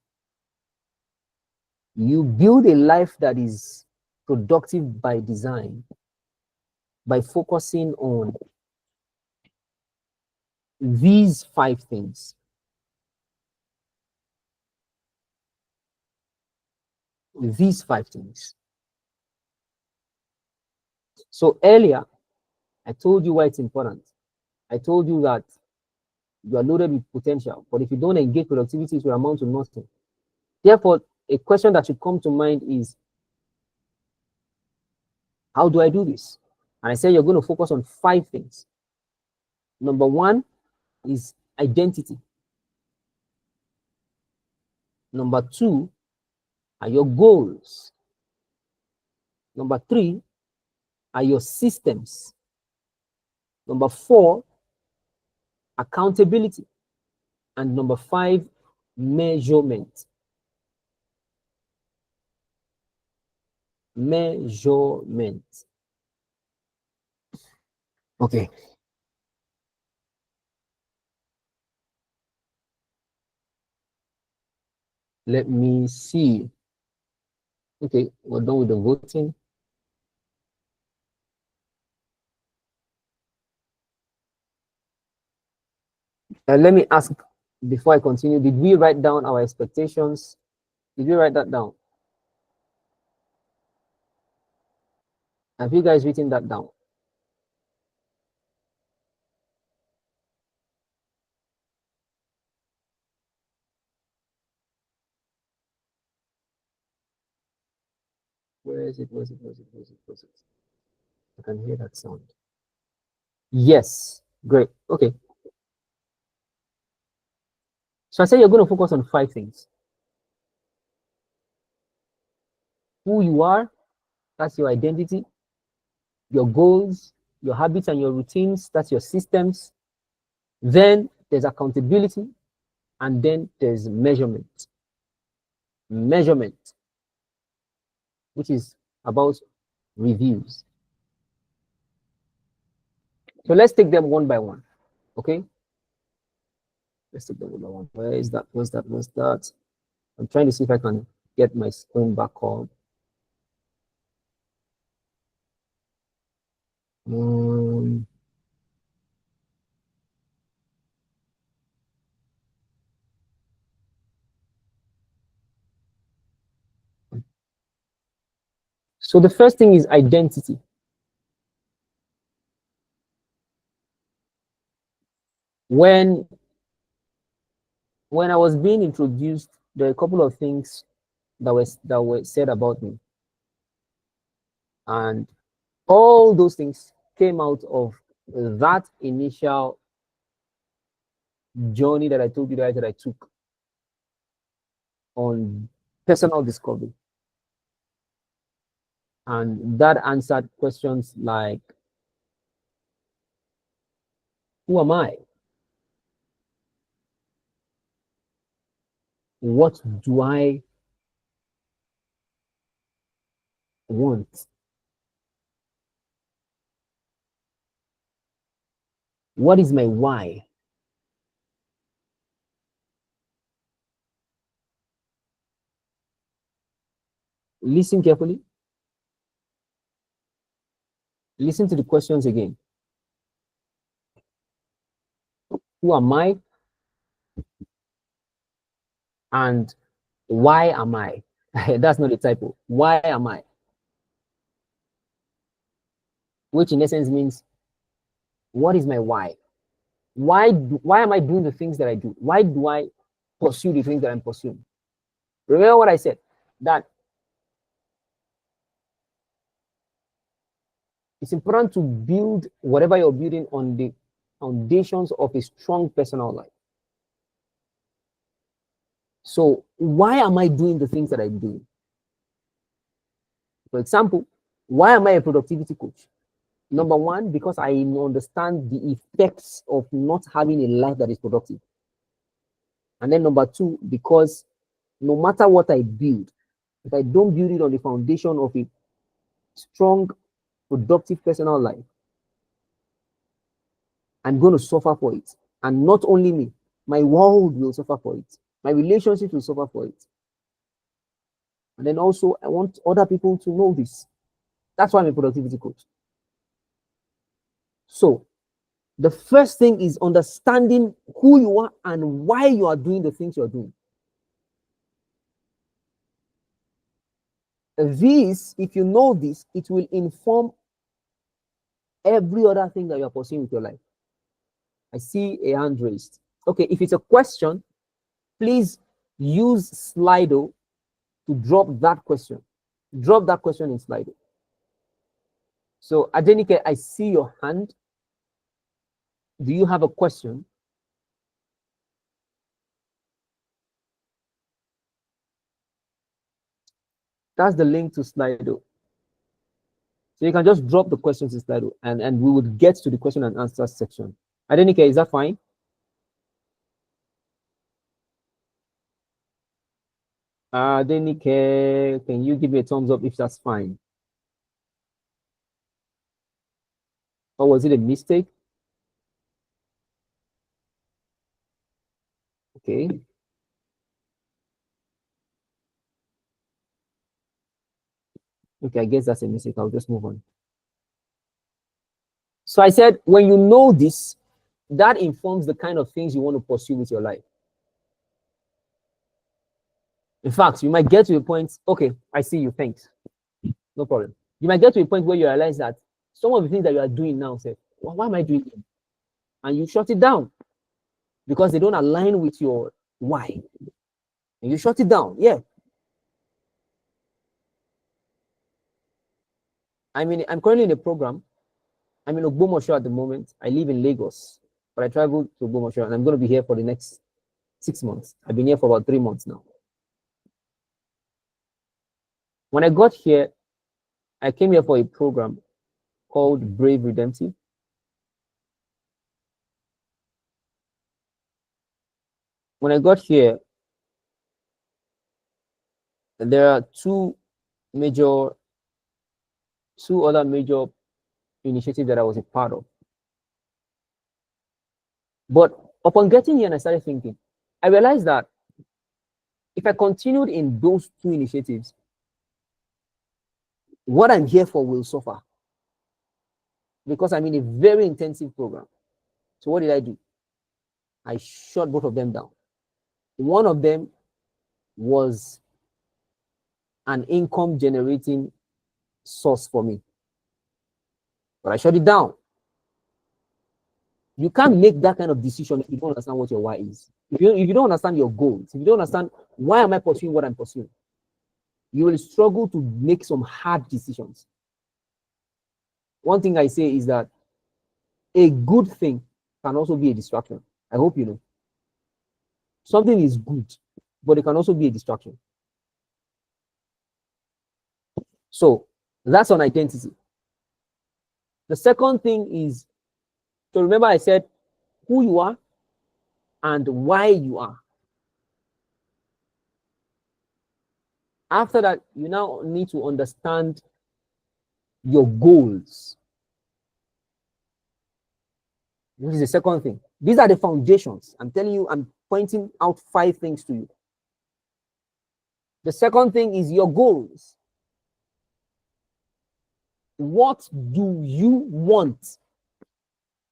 You build a life that is productive by design by focusing on these 5 things. These 5 things. So earlier, I told you why it's important. I told you that you are loaded with potential, but if you don't engage productivity, it will amount to nothing. Therefore, a question that should come to mind is, how do I do this? And I said you're going to focus on 5 things. Number 1 is identity. Number 2 are your goals. Number 3 are your systems. Number 4, accountability. And number 5, measurement. Measurement. Okay. Let me see. Okay, we're done with the voting. Let me ask before I continue, did we write down our expectations? Did we write that down? Have you guys written that down? Where is it? Where is it? Where is it? Where is it? Where is it? I can hear that sound. Yes, great. Okay. So I said you're going to focus on 5 things. Who you are, that's your identity. Your goals, your habits and your routines, that's your systems. Then there's accountability, and then there's measurement. Measurement, which is about reviews. So let's take them one by one. Okay. Let's take them one by one. Where is that? What's that? What's that? I'm trying to see if I can get my screen back on. So the first thing is identity. When I was being introduced, there are a couple of things that were said about me, and all those things came out of that initial journey that I told you guys that I took on personal discovery. And that answered questions like, who am I? What do I want? What is my why? Listen carefully. Listen to the questions again. Who am I? And why am I? That's not a typo. Why am I? Which in essence means, what is my why? Why am I doing the things that I do? Why do I pursue the things that I'm pursuing? Remember what I said, that it's important to build whatever you're building on the foundations of a strong personal life. So why am I doing the things that I do? For example, why am I a productivity coach? Number one, because I understand the effects of not having a life that is productive. And then number two, because no matter what I build, if I don't build it on the foundation of a strong, productive personal life, I'm going to suffer for it. And not only me, my world will suffer for it. My relationships will suffer for it. And then also, I want other people to know this. That's why I'm a productivity coach. So, the first thing is understanding who you are and why you are doing the things you're doing. This, if you know this, it will inform every other thing that you're pursuing with your life. I see a hand raised. Okay, if it's a question, please use Slido to drop that question. Drop that question in Slido. So, Adenike, I see your hand. Do you have a question? That's the link to Slido. So you can just drop the questions in Slido, and we would get to the question and answer section. Adenike, is that fine? Adenike, can you give me a thumbs up if that's fine? Or was it a mistake? Okay. Okay, I guess that's a mistake. I'll just move on. So I said, when you know this, that informs the kind of things you want to pursue with your life. In fact, you might get to a point, okay, I see you, thanks. No problem. You might get to a point where you realize that some of the things that you are doing now, say, well, why am I doing it? And you shut it down because they don't align with your why. And you shut it down. Yeah. I mean, I'm currently in a program. I'm in Ogbomoso at the moment. I live in Lagos, but I travel to Ogbomoso, and I'm going to be here for the next 6 months. I've been here for about 3 months now. When I got here, I came here for a program called Brave Redemptive. When I got here, there are two other major initiatives that I was a part of. But upon getting here and I started thinking, I realized that if I continued in those two initiatives, what I'm here for will suffer because I'm in a very intensive program. So what did I do? I shut both of them down. One of them was an income generating source for me, but I shut it down. You can't make that kind of decision if you don't understand what your why is. If you don't understand your goals, if you don't understand why am I pursuing what I'm pursuing, you will struggle to make some hard decisions. One thing I say is that a good thing can also be a distraction. I hope you know. Something is good, but it can also be a distraction. So that's on identity. The second thing is, so remember I said who you are and why you are. After that, you now need to understand your goals. This is the second thing. These are the foundations. I'm telling you, I'm pointing out 5 things to you. The second thing is your goals. What do you want?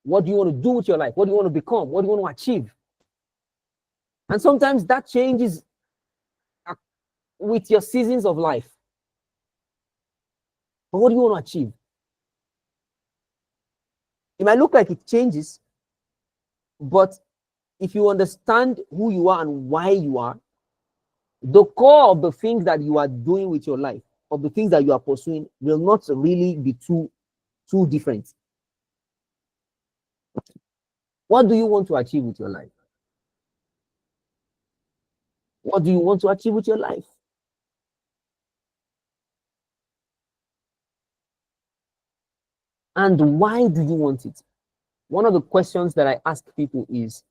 What do you want to do with your life? What do you want to become? What do you want to achieve? And sometimes that changes with your seasons of life. But what do you want to achieve? It might look like it changes, but if you understand who you are and why you are, the core of the things that you are doing with your life, of the things that you are pursuing, will not really be too different. What do you want to achieve with your life? What do you want to achieve with your life? And why do you want it? One of the questions that I ask people is,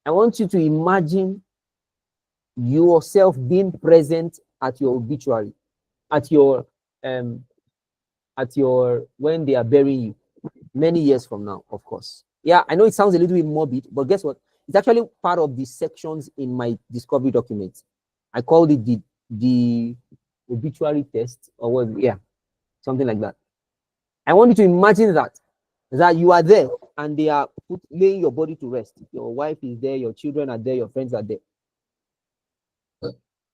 I want you to imagine yourself being present at your obituary, at your when they are burying you, many years from now, of course. Yeah, I know it sounds a little bit morbid, but guess what? It's actually part of the sections in my discovery document. I called it the obituary test, or what? Yeah, something like that. I want you to imagine that you are there and they are laying your body to rest. Your wife is there, your children are there, your friends are there.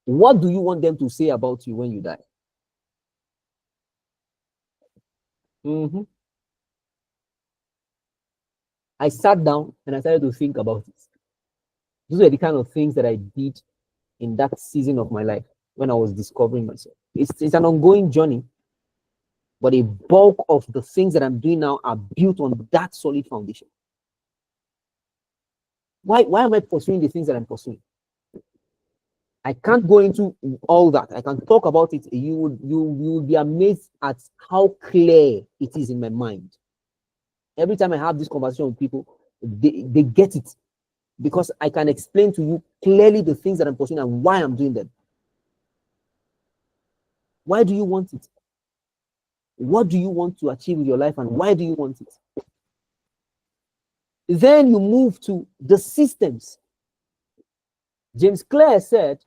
What do you want them to say about you when you die? I sat down and I started to think about it. These were the kind of things that I did in that season of my life when I was discovering myself. It's an ongoing journey, but a bulk of the things that I'm doing now are built on that solid foundation. Why am I pursuing the things that I'm pursuing? I can't go into all that. I can talk about it. You will be amazed at how clear it is in my mind. Every time I have this conversation with people, they get it, because I can explain to you clearly the things that I'm pursuing and why I'm doing them. Why do you want it? What do you want to achieve with your life, and why do you want it? Then you move to the systems. James Clear said,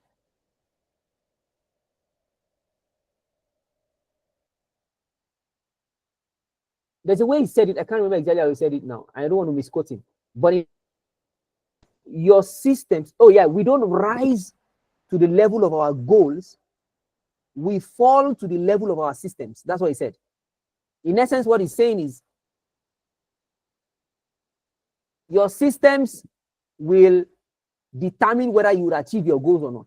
there's a way he said it. I can't remember exactly how he said it now. I don't want to misquote him. But your systems, oh yeah, we don't rise to the level of our goals. We fall to the level of our systems. That's what he said. In essence, what he's saying is, your systems will determine whether you will achieve your goals or not.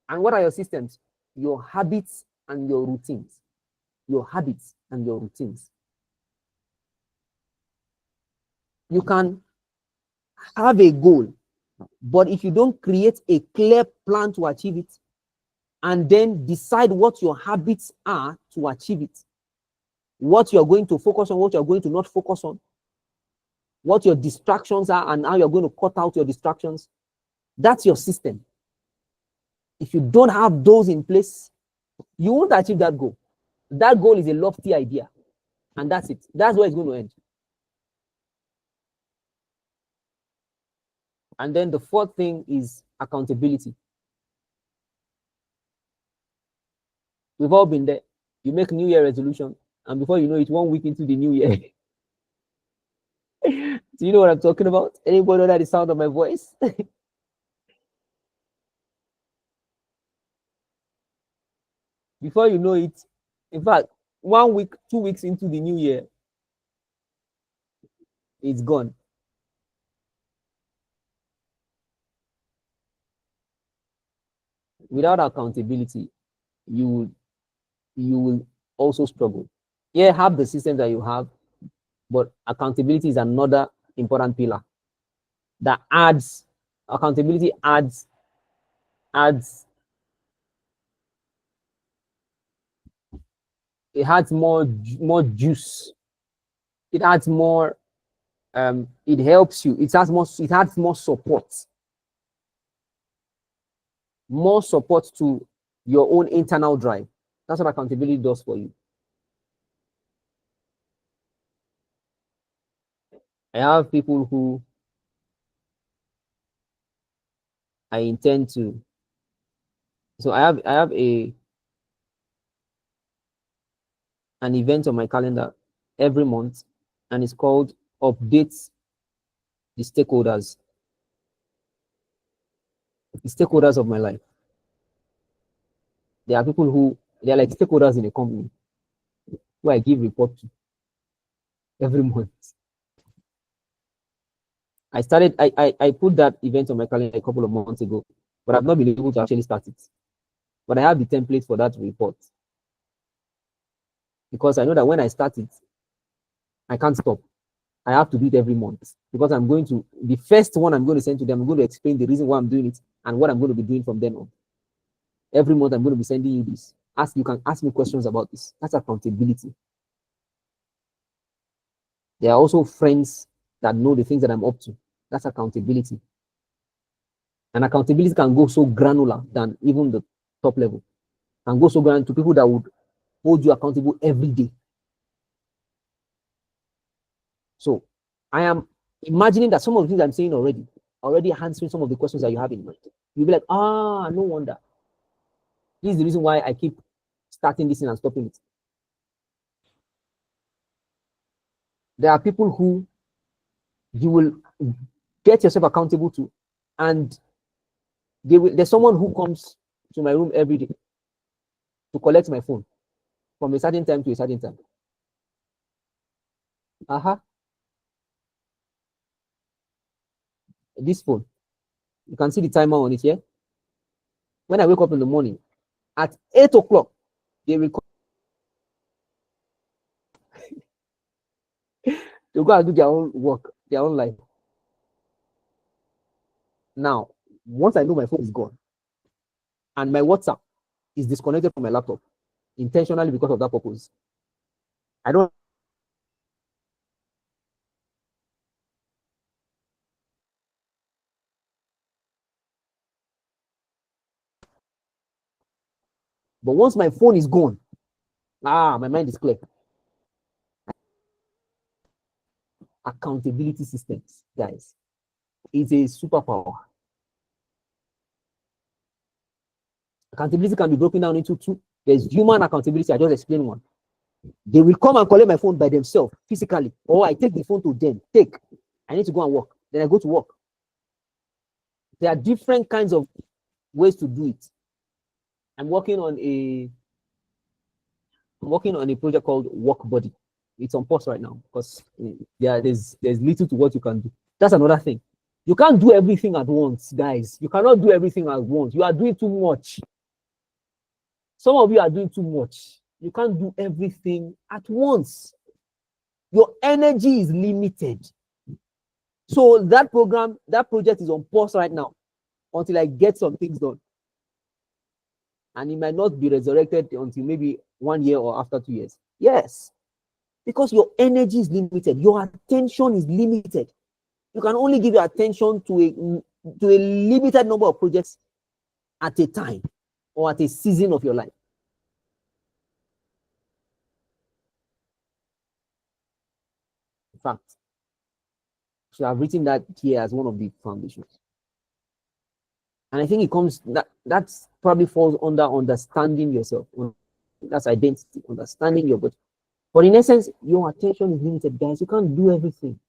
And what are your systems? Your habits and your routines. Your habits and your routines. You can have a goal, but if you don't create a clear plan to achieve it, and then decide what your habits are to achieve it, what you're going to focus on, what you're going to not focus on, what your distractions are, and how you're going to cut out your distractions, that's your system. If you don't have those in place, you won't achieve that goal. That goal is a lofty idea, and that's it. That's where it's going to end. And then the fourth thing is accountability. We've all been there. You make New Year resolution, and before you know it, 1 week into the new year. Do you know what I'm talking about? Anybody know that the sound of my voice? Before you know it, in fact, 1 week, 2 weeks into the new year, it's gone. Without accountability, you will also struggle. Yeah, have the system that you have, but accountability is another important pillar that adds. Accountability adds it adds more juice. It adds more. It helps you. It adds more support. More support to your own internal drive. That's what accountability does for you. I have people who I intend to. So I have a an event on my calendar every month, and it's called Updates the Stakeholders. The stakeholders of my life. There are people who they're like stakeholders in a company who I give report to every month. I put that event on my calendar a couple of months ago, but I've not been able to actually start it. But I have the template for that report because I know that when I start it, I can't stop. I have to do it every month because I'm going to, the first one I'm going to send to them, I'm going to explain the reason why I'm doing it and what I'm going to be doing from then on. Every month I'm going to be sending you this. You can ask me questions about this. That's accountability. There are also friends that know the things that I'm up to. That's accountability. And accountability can go so granular than even the top level. Can go so granular to people that would hold you accountable every day. So I am imagining that some of the things I'm saying already answering some of the questions that you have in mind. You'll be like, no wonder. This is the reason why I keep starting this and stopping it. There are people who you will get yourself accountable to, and there's someone who comes to my room every day to collect my phone from a certain time to a certain time. This phone, you can see the timer on it here. When I wake up in the morning at 8 o'clock, they will they'll go and do their own work, their own life. Now, once I know my phone is gone and my WhatsApp is disconnected from my laptop intentionally because of that purpose, I don't. But once my phone is gone, my mind is clear. Accountability systems, guys, is a superpower. Accountability can be broken down into two. There's human accountability. I just explained one. They will come and collect my phone by themselves physically, or I take the phone to them. I need to go and work. Then I go to work. There are different kinds of ways to do it. I'm working on a project called Work Body. It's on pause right now because there's little to what you can do. That's another thing. You can't do everything at once, guys. You cannot do everything at once. You are doing too much. Some of you are doing too much. You can't do everything at once. Your energy is limited. So that project is on pause right now until I get some things done. And it might not be resurrected until maybe 1 year or after 2 years. Yes. Because your energy is limited. Your attention is limited. You can only give your attention to a limited number of projects at a time or at a season of your life. In fact, so I've written that here as one of the foundations. And I think it comes, that's probably falls under understanding yourself. That's identity, understanding your body. But in essence, your attention is limited, guys. You can't do everything.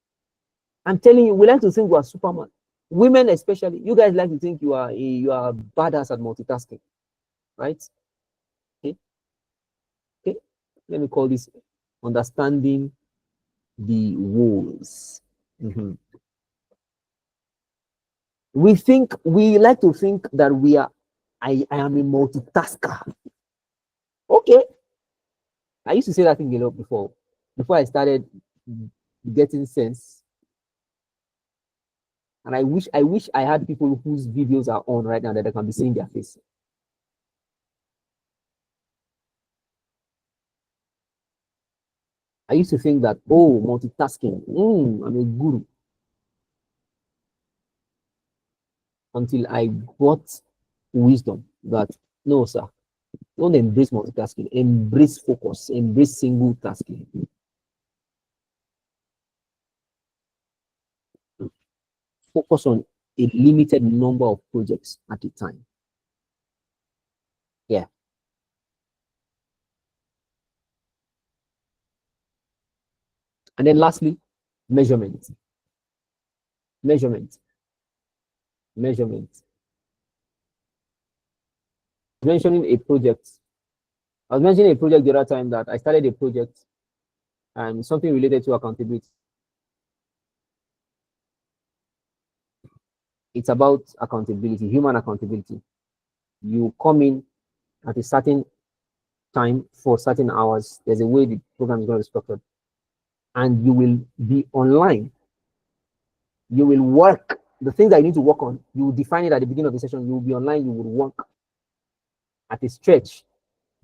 I'm telling you, we like to think we are Superman. Women especially, you guys like to think you are badass at multitasking, right? Okay. Let me call this understanding the woes. We like to think that I am a multitasker. Okay. I used to say that thing a lot before I started getting sense. And I wish I had people whose videos are on right now that I can be seeing their face. I used to think that, multitasking, I'm a guru. Until I got wisdom that, no, sir, don't embrace multitasking, embrace focus, embrace single tasking. Focus on a limited number of projects at a time. Yeah. And then lastly, measurement. Measurement. Measurement. Mentioning a project. I was mentioning a project the other time that I started a project and something related to accountability. It's about accountability, human accountability. You come in at a certain time for certain hours. There's a way the program is going to be structured, and you will be online. You will work the things that you need to work on. You will define it at the beginning of the session. You will be online. You will work at a stretch,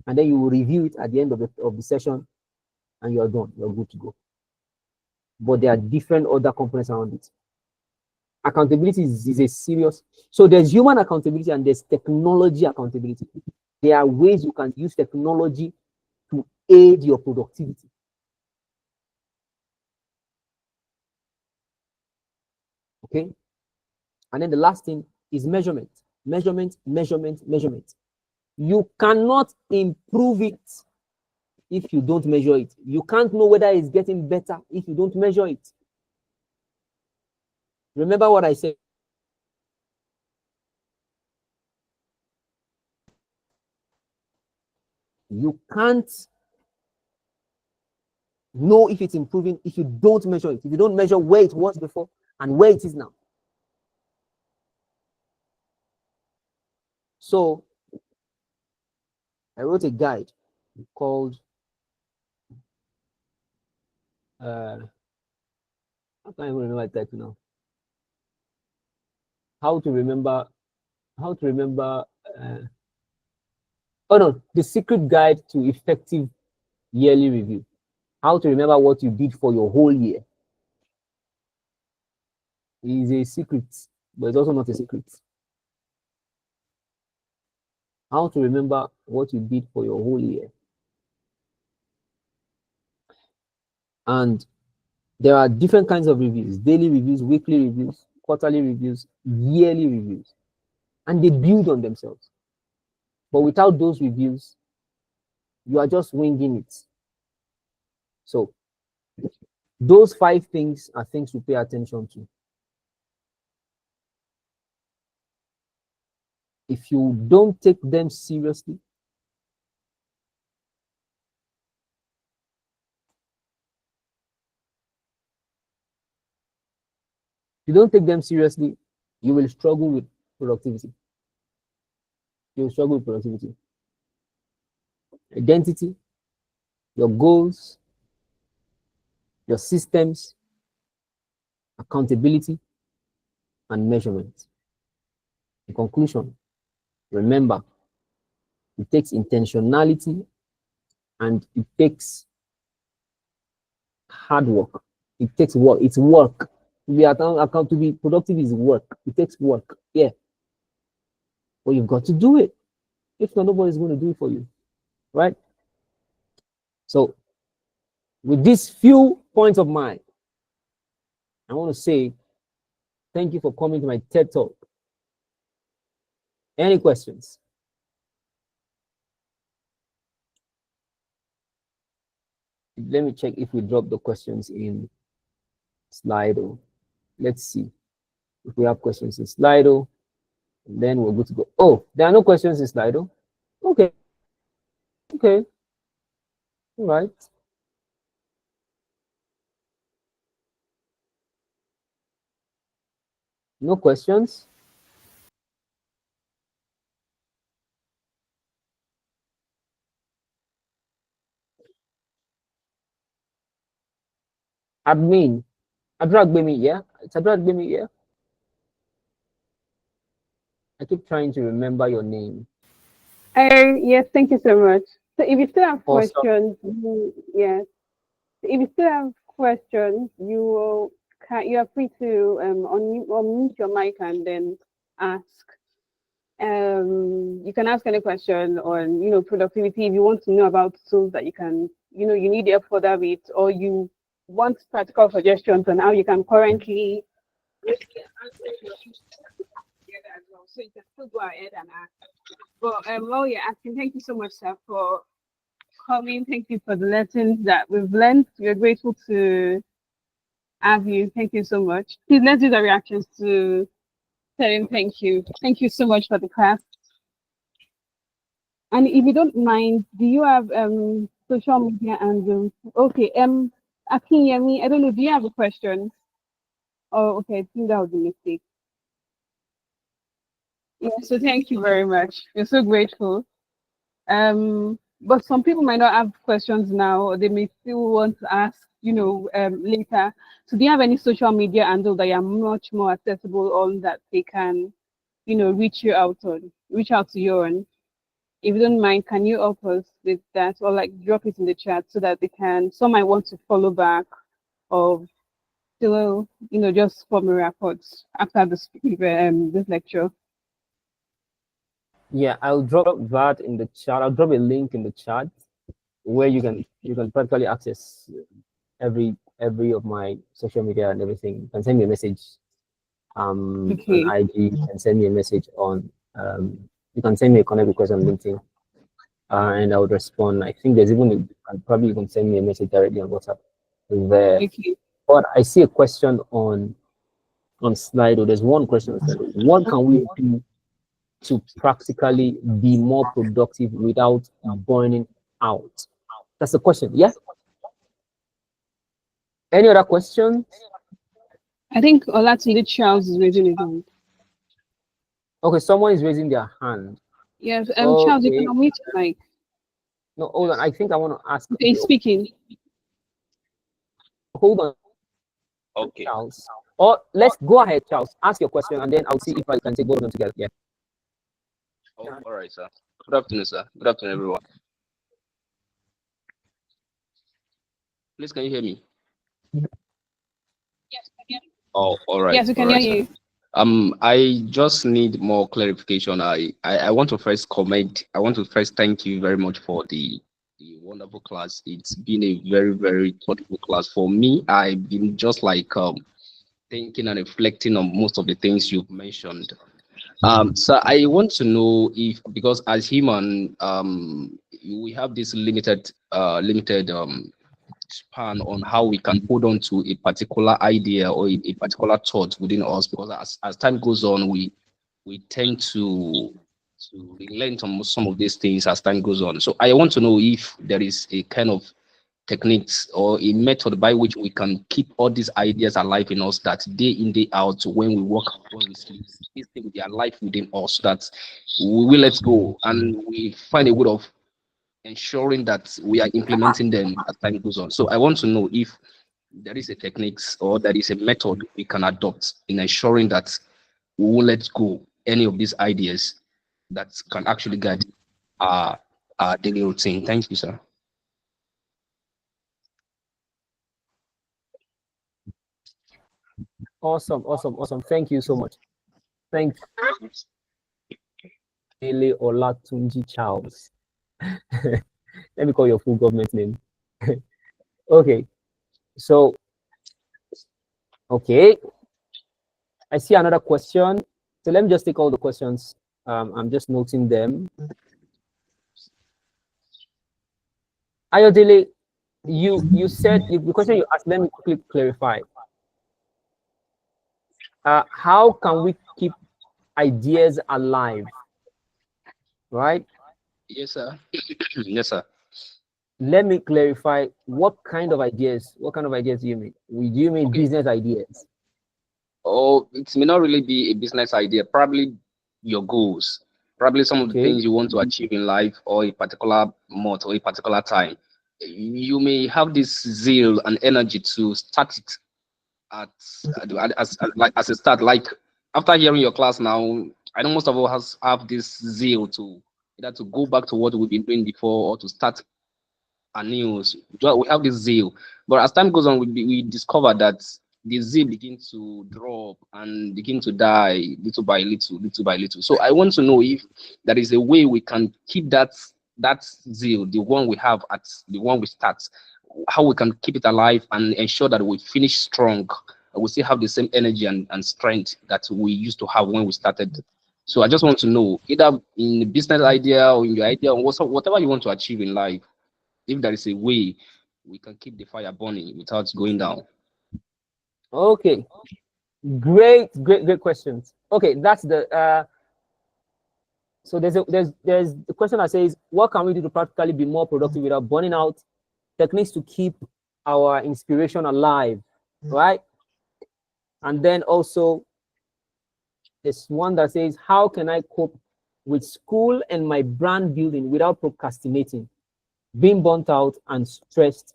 and then you will review it at the end of the session, and you are done. You're good to go. But there are different other components around it. Accountability is a serious. So there's human accountability and there's technology accountability. There are ways you can use technology to aid your productivity. Okay. And then the last thing is measurement. Measurement, measurement, measurement. You cannot improve it if you don't measure it. You can't know whether it's getting better if you don't measure it. Remember what I said. You can't know if it's improving if you don't measure it. If you don't measure where it was before and where it is now. So I wrote a guide called I can't even remember the title now. How to remember oh no, the secret guide to effective yearly review. How to remember what you did for your whole year. It is a secret, but it's also not a secret. How to remember what you did for your whole year. And there are different kinds of reviews: daily reviews, weekly reviews, quarterly reviews, yearly reviews, and they build on themselves. But without those reviews, you are just winging it. So those 5 things are things to pay attention to. If you don't take them seriously, you will struggle with productivity. You will struggle with productivity. Identity, your goals, your systems, accountability, and measurement. In conclusion, remember, it takes intentionality and it takes hard work. It takes work. It's work. To be productive is work. It takes work. Yeah. But you've got to do it. If not, nobody's going to do it for you. Right? So, with these few points of mine, I want to say thank you for coming to my TED Talk. Any questions? Let me check if we drop the questions in Slido. Let's see if we have questions in Slido. Then we're good to go. Oh, there are no questions in Slido. Okay. Okay. All right. No questions? Admin. Adragbemi, yeah? It's Adragbemi, yeah? I keep trying to remember your name. Yes, thank you so much. So if you still have Awesome. questions, yes. If you still have questions, you are free to unmute your mic and then ask. You can ask any question on productivity. If you want to know about tools that you can you need help further with, or you want practical suggestions on how you can currently as well. So you can still go ahead and ask. But while you're asking, thank you so much, sir, for coming. Thank you for the lessons that we've learned. We're grateful to have you. Thank you so much. Please let's do the reactions to saying thank you. Thank you so much for the class. And if you don't mind, do you have social media and okay, Akinyemi, I don't know, do you have a question? Oh, okay, I think that was a mistake. Yeah, so thank you very much. We're so grateful. But some people might not have questions now, or they may still want to ask, later. So do you have any social media handle that are much more accessible on that they can, reach out to you on? If you don't mind, can you help us with that, or like drop it in the chat so that some might want to follow back, or still, just form a report after this lecture. Yeah, I'll drop that in the chat. I'll drop a link in the chat where you can practically access every of my social media and everything. You can send me a message on IG, you can send me a message on you can send me a connect request on LinkedIn, and I would respond. I think there's even probably you can send me a message directly on WhatsApp there. But I see a question on Slido. There's one question. What can we do to practically be more productive without burning out? That's the question. Yes. Any other questions? I think Olatunde Charles is raising his hand. Okay, someone is raising their hand. Yes, Charles, you can unmute your mic. No, hold on. I think I want to ask. Okay, he's speaking. Hold on. Okay. Charles. Or let's go ahead, Charles. Ask your question, and then I'll see if I can take both of them together. Yeah. Oh, all right, sir. Good afternoon, sir. Good afternoon, everyone. Please, can you hear me? Yes, I can. Oh, all right. Yes, we can hear you. I just need more clarification. I want to first comment. I want to first thank you very much for the wonderful class. It's been a very, very thoughtful class for me. I've been just like thinking and reflecting on most of the things you've mentioned. So I want to know if, because as human, we have this limited span on how we can hold on to a particular idea or a particular thought within us, because as time goes on, we tend to relent on some of these things as time goes on. So I want to know if there is a kind of techniques or a method by which we can keep all these ideas alive in us, that day in, day out, when we work, when we sleep, these things, they are alive within us, so that we will let go and we find a way of ensuring that we are implementing them as time goes on. So I want to know if there is a techniques or there is a method we can adopt in ensuring that we will let go any of these ideas that can actually guide our daily routine. Thank you, sir. Awesome. Thank you so much. Thank you. Dele Olatunji Charles. Let me call your full government name. Okay. So, okay. I see another question. So let me just take all the questions. I'm just noting them. Ayodele, you said the question you asked, let me quickly clarify. How can we keep ideas alive? Right? Yes, sir. Yes, sir. Let me clarify. What kind of ideas? What kind of ideas do you mean? Do you mean business ideas? Oh, it may not really be a business idea. Probably your goals. Probably some of the things you want to achieve in life, or a particular month or a particular time. You may have this zeal and energy to start it as a start. Like after hearing your class now, I know most of us have this zeal to either to go back to what we've been doing before or to start anew. We have this zeal, but as time goes on, we discover that the zeal begins to drop and begin to die little by little, little by little. So I want to know if there is a way we can keep that zeal, the one we have at the one we start, how we can keep it alive and ensure that we finish strong. We still have the same energy and strength that we used to have when we started. So I just want to know, either in the business idea or in your idea, or whatever you want to achieve in life, if there is a way we can keep the fire burning without going down. Okay, great questions. Okay, that's the so there's the question that says, what can we do to practically be more productive without burning out? Techniques to keep our inspiration alive, right? And then also there's one that says, how can I cope with school and my brand building without procrastinating, being burnt out and stressed,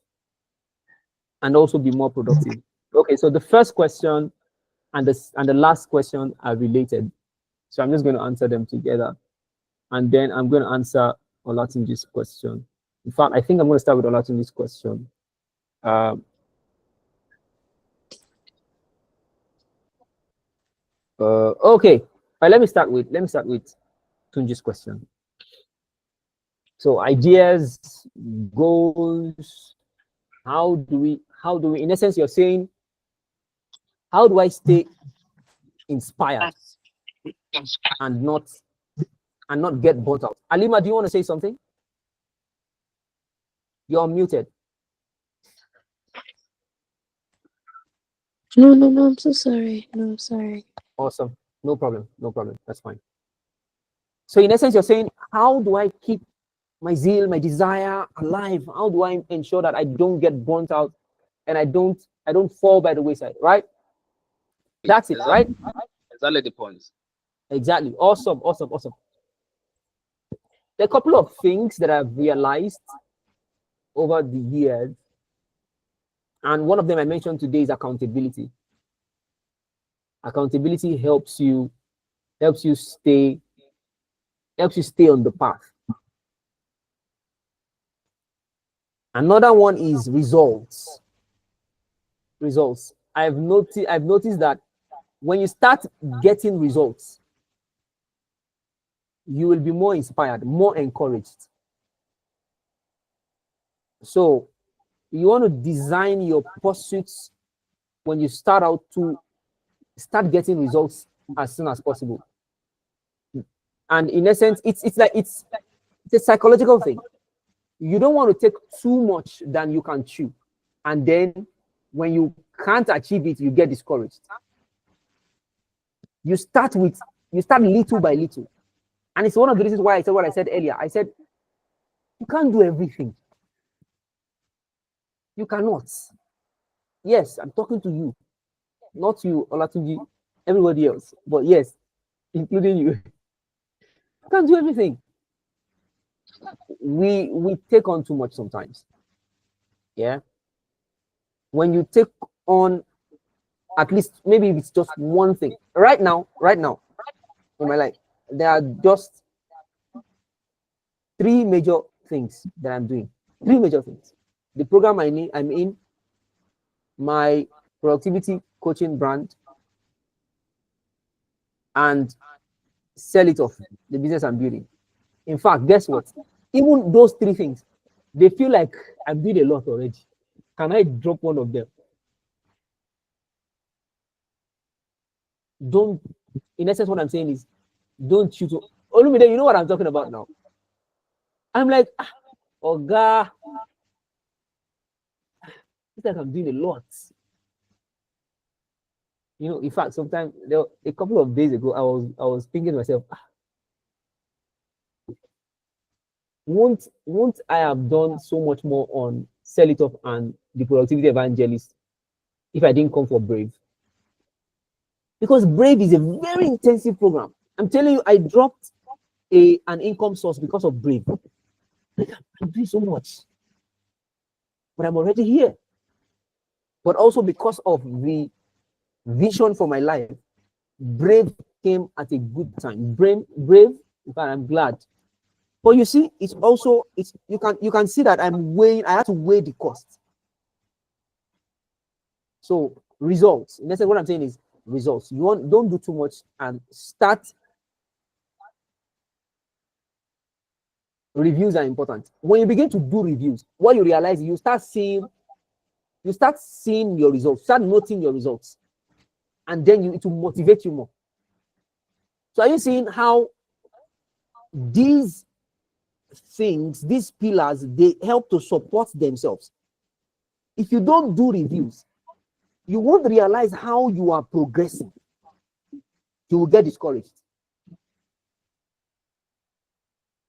and also be more productive? Okay, so the first question and the last question are related, so I'm just going to answer them together, and then I'm going to answer Olatunji's question. In fact, I think I'm going to start with Olatunji's question. Okay, let me start with Tunji's question. So ideas, goals, how do we, in essence, you're saying, how do I stay inspired and not get burnt out? Alima, do you want to say something? You're muted. No, I'm so sorry. No, sorry. Awesome. No problem. That's fine. So in essence, you're saying, how do I keep my zeal, my desire alive? How do I ensure that I don't get burnt out and I don't fall by the wayside, right? That's it, right? Exactly the point. Exactly. Awesome. There are a couple of things that I've realized over the years, and one of them I mentioned today is accountability. Accountability helps you stay on the path. Another one is results. I've noticed that when you start getting results, you will be more inspired, more encouraged. So you want to design your pursuits when you start out to start getting results as soon as possible. And in essence, it's a psychological thing. You don't want to take too much than you can chew, and then when you can't achieve it, you get discouraged. You start little by little, and it's one of the reasons why I said what I said earlier. I said you can't do everything. You cannot. Yes, I'm talking to you, not you, Olatunji, everybody else, but yes, including you. You can't do everything. We take on too much sometimes. Yeah. When you take on at least, maybe if it's just one thing. Right now in my life, there are just 3 major things that I'm doing. 3 major things. The program I'm in, my productivity coaching brand, and sell it off, the business I'm building. In fact, guess what? Even those 3 things, they feel like I'm doing a lot already. Can I drop one of them? Don't, in essence, what I'm saying is, don't choose. Olumide, you know what I'm talking about now. I'm like, oh God, it's like I'm doing a lot. You know, in fact, sometimes a couple of days ago, I was thinking to myself, won't I have done so much more on Sell It Off and the Productivity Evangelist if I didn't come for Brave? Because Brave is a very intensive program. I'm telling you, I dropped an income source because of Brave. I'm doing so much, but I'm already here. But also because of the vision for my life, Brave came at a good time. Brave, in fact, I'm glad. But you see, it's you can see that I have to weigh the cost. So results. In essence, what I'm saying is results. Don't do too much and start. Reviews are important. When you begin to do reviews, what you realize, you start seeing your results, start noting your results, and then it will motivate you more. So are you seeing how these things, these pillars, they help to support themselves. If you don't do reviews, you won't realize how you are progressing. You will get discouraged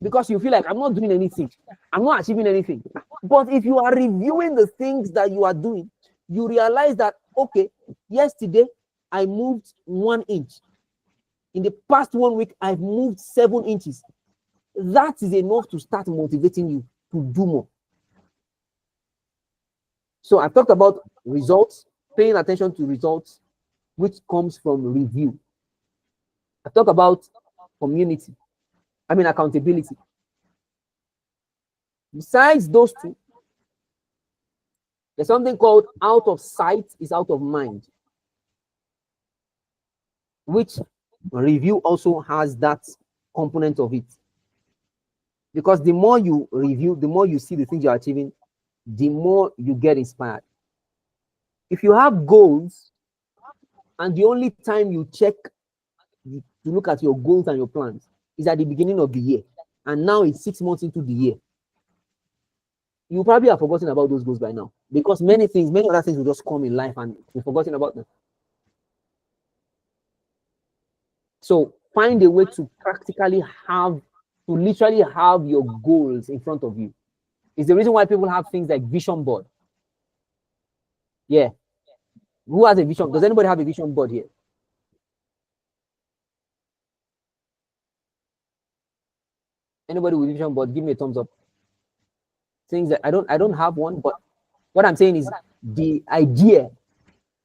because you feel like I'm not doing anything, I'm not achieving anything. But if you are reviewing the things that you are doing, you realize that, okay, yesterday I moved 1 inch. In the past 1 week, I've moved 7 inches. That is enough to start motivating you to do more. So I talked about results, paying attention to results, which comes from review. I talked about accountability. Besides those two, there's something called out of sight is out of mind, which review also has that component of it. Because the more you review, the more you see the things you're achieving, the more you get inspired. If you have goals and the only time you check to look at your goals and your plans is at the beginning of the year, and now it's 6 months into the year, you probably have forgotten about those goals by now, because many other things will just come in life and you've forgotten about them. So find a way to literally have your goals in front of you. It's the reason why people have things like vision board. Yeah. Who has a vision? Does anybody have a vision board here? Anybody with vision board, give me a thumbs up. Things that I don't have one, but what I'm saying is the idea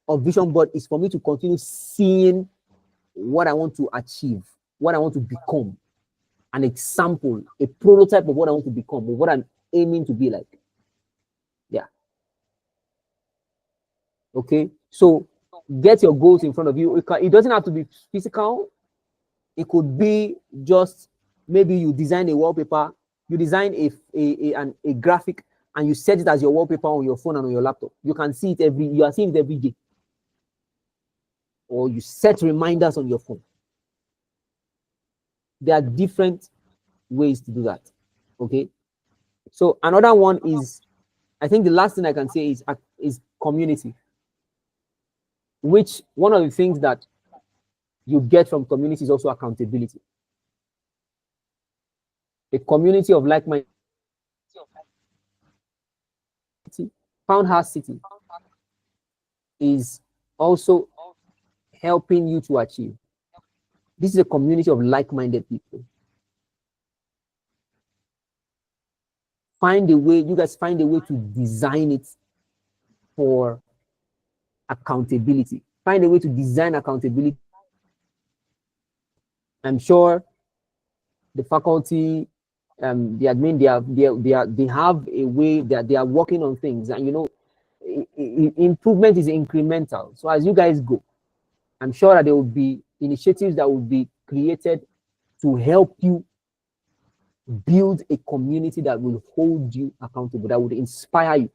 of vision board is for me to continue seeing what I want to achieve, what I want to become, an example, a prototype of what I want to become, of what I'm aiming to be like. Yeah. Okay. So get your goals in front of you. It doesn't have to be physical. It could be just maybe you design a wallpaper, you design a graphic, and you set it as your wallpaper on your phone and on your laptop. You can see it you are seeing it every day. Or you set reminders on your phone. There are different ways to do that. Okay. So another one is, I think the last thing I can say is community. Which one of the things that you get from community is also accountability. A community of like-minded. Poundhouse City is also helping you to achieve. This is a community of like-minded people. You guys find a way to design it for accountability. Find a way to design accountability. I'm sure the faculty, the admin, they have a way that they are working on things, and improvement is incremental. So as you guys go, I'm sure that there will be initiatives that will be created to help you build a community that will hold you accountable, that would inspire you.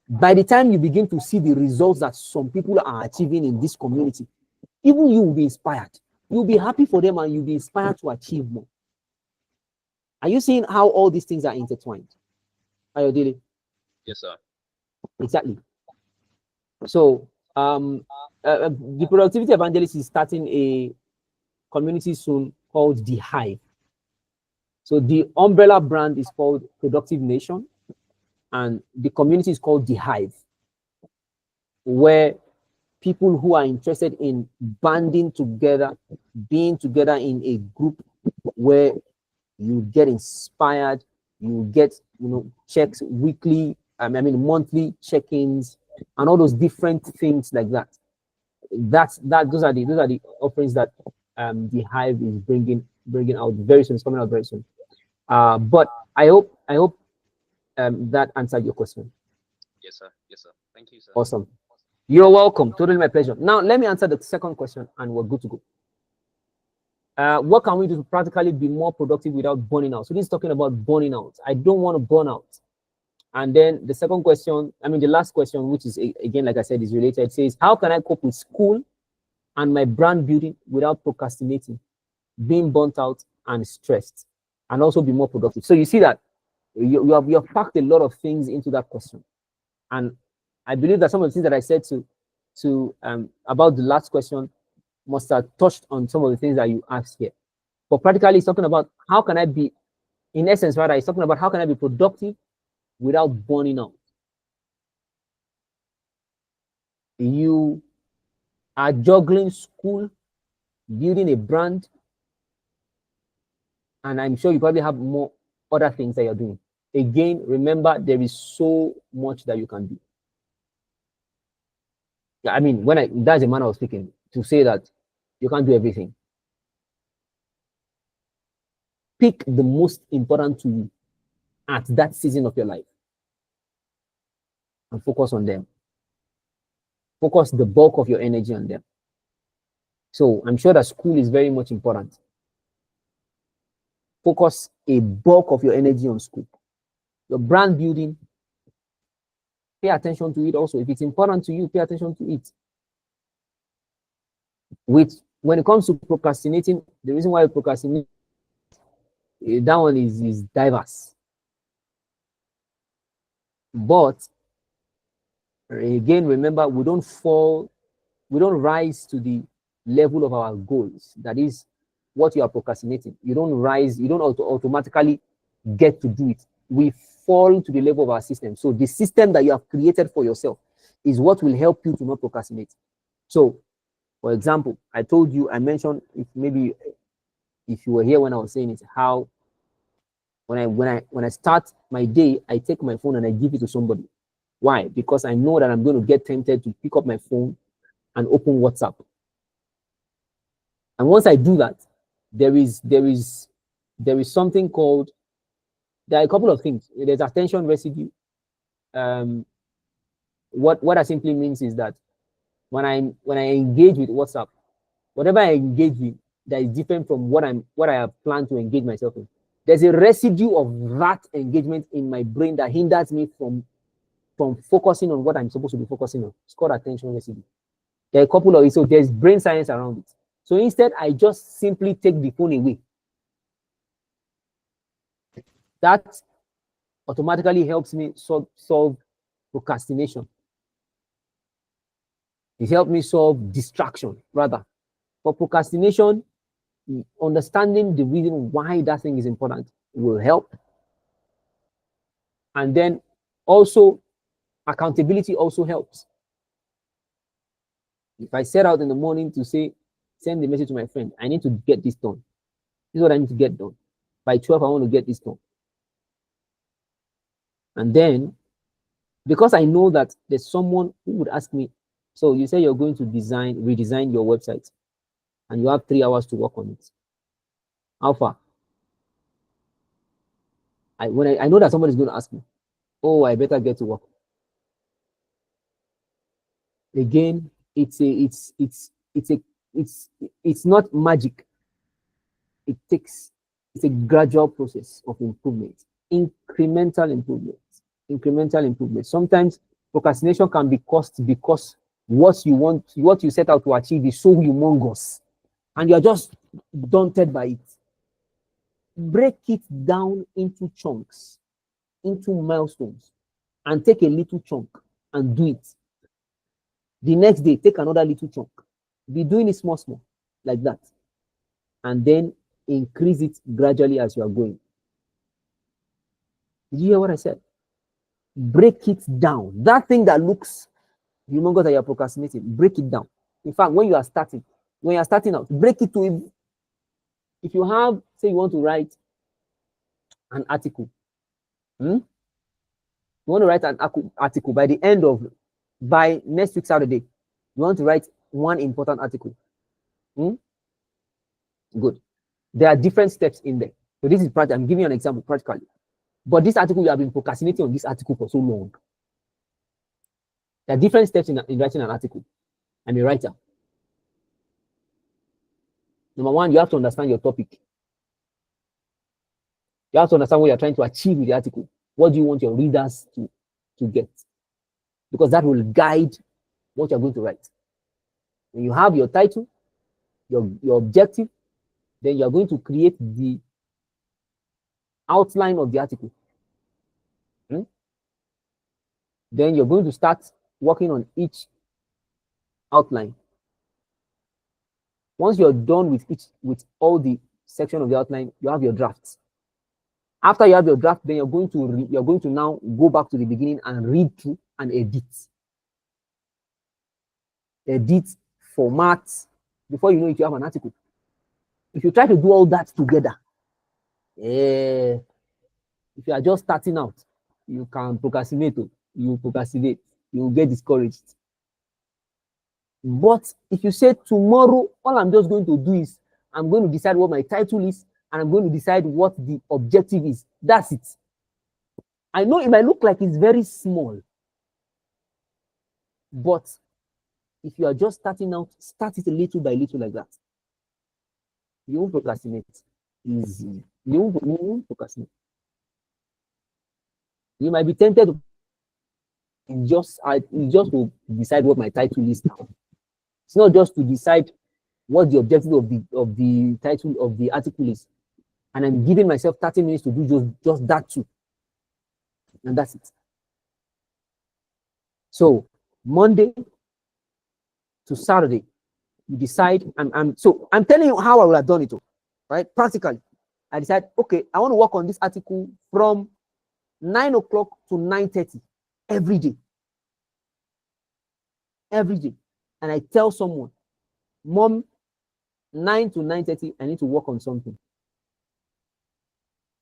By the time you begin to see the results that some people are achieving in this community, even you will be inspired. You'll be happy for them and you'll be inspired to achieve more. Are you seeing how all these things are intertwined? Ayodele? Yes, sir. Exactly. So the Productivity Evangelist is starting a community soon called The Hive. So the umbrella brand is called Productive Nation, and the community is called The Hive, where people who are interested in banding together, being together in a group where you get inspired, you get checks weekly, monthly check-ins, and all those different things like that. Those are the offerings that The Hive is bringing out very soon. It's coming out very soon. But I hope that answered your question. Yes, sir. Yes, sir. Thank you, sir. Awesome. You're welcome. Totally my pleasure. Now let me answer the second question, and we're good to go. What can we do to practically be more productive without burning out? So this is talking about burning out. I don't want to burn out. And then the second question, the last question, which is again, like I said, is related, says, how can I cope with school and my brand building without procrastinating, being burnt out and stressed? and also be more productive. So you see that you have packed a lot of things into that question. And I believe that some of the things that I said to about the last question must have touched on some of the things that you asked here. But practically, it's talking about how can I be, in essence, rather, it's talking about how can I be productive without burning out. You are juggling school, building a brand, and I'm sure you probably have more other things that you're doing. Again, remember, there is so much that you can do. Yeah, I mean, that's the manner of speaking, to say that you can't do everything. Pick the most important to you at that season of your life and focus on them. Focus the bulk of your energy on them. So I'm sure that school is very much important. Focus a bulk of your energy on school. Your brand building, pay attention to it also. If it's important to you, pay attention to it. When it comes to procrastinating, the reason why you procrastinate, that one is diverse. But again, remember, we don't rise to the level of our goals. That is what you are procrastinating. You don't automatically get to do it. We fall to the level of our system. So the system that you have created for yourself is what will help you to not procrastinate. So, for example, I mentioned, if you were here when I was saying it, how when I start my day, I take my phone and I give it to somebody. Why? Because I know that I'm going to get tempted to pick up my phone and open WhatsApp. And once I do that, there is something called, there are a couple of things. There's attention residue. What that simply means is that when I engage with WhatsApp, whatever I engage with that is different from what I have planned to engage myself in, there's a residue of that engagement in my brain that hinders me from focusing on what I'm supposed to be focusing on. It's called attention residue. There are a couple of it, so there's brain science around it. So instead, I just simply take the phone away. That automatically helps me solve procrastination. It helps me solve distraction, rather. For procrastination, understanding the reason why that thing is important will help. And then also, accountability also helps. If I set out in the morning to send the message to my friend, I need to get this done. This is what I need to get done. By 12, I want to get this done. And then, because I know that there's someone who would ask me, so you say you're going to redesign your website, and you have 3 hours to work on it. How far? I know that somebody's going to ask me, oh, I better get to work. Again, it's not magic. It's a gradual process of improvement, incremental improvement. Sometimes procrastination can be caused because what you set out to achieve is so humongous, and you're just daunted by it. Break it down into chunks, into milestones, and take a little chunk and do it. The next day, take another little chunk. Be doing it small, like that. And then increase it gradually as you are going. Did you hear what I said? Break it down. That thing that looks humongous that you're procrastinating, break it down. In fact, when you're starting out, break it to, if you have, say you want to write an article, you want to write an article by next week Saturday, you want to write one important article. Good. There are different steps in there. So this is practical. I'm giving you an example practically. But this article, you have been procrastinating on this article for so long. There are different steps in writing an article. I'm a writer. Number one, you have to understand your topic. You have to understand what you're trying to achieve with the article. What do you want your readers to get? Because that will guide what you're going to write. When you have your title, your objective, then you're going to create the outline of the article. Then you're going to start working on each outline. Once you're done with all the section of the outline, you have your drafts. After you have your draft, then you're going to now go back to the beginning and read through and edit, format. Before you know it, you have an article. If you try to do all that together, if you are just starting out, you can procrastinate. You procrastinate. You will get discouraged. But if you say tomorrow, all I'm just going to do is I'm going to decide what my title is, and I'm going to decide what the objective is. That's it. I know it might look like it's very small, but if you are just starting out, start it little by little like that. You won't procrastinate easily. You won't procrastinate. You might be tempted to just to decide what my title is now. It's not just to decide what the objective of the title of the article is, and I'm giving myself 30 minutes to do just that too, and that's it. So Monday to Saturday, you decide. I'm telling you how I would have done it, right? Practically, I decide, okay, I want to work on this article from 9 o'clock to 9:30 every day. Every day. And I tell someone, Mom, 9 to 9:30, I need to work on something.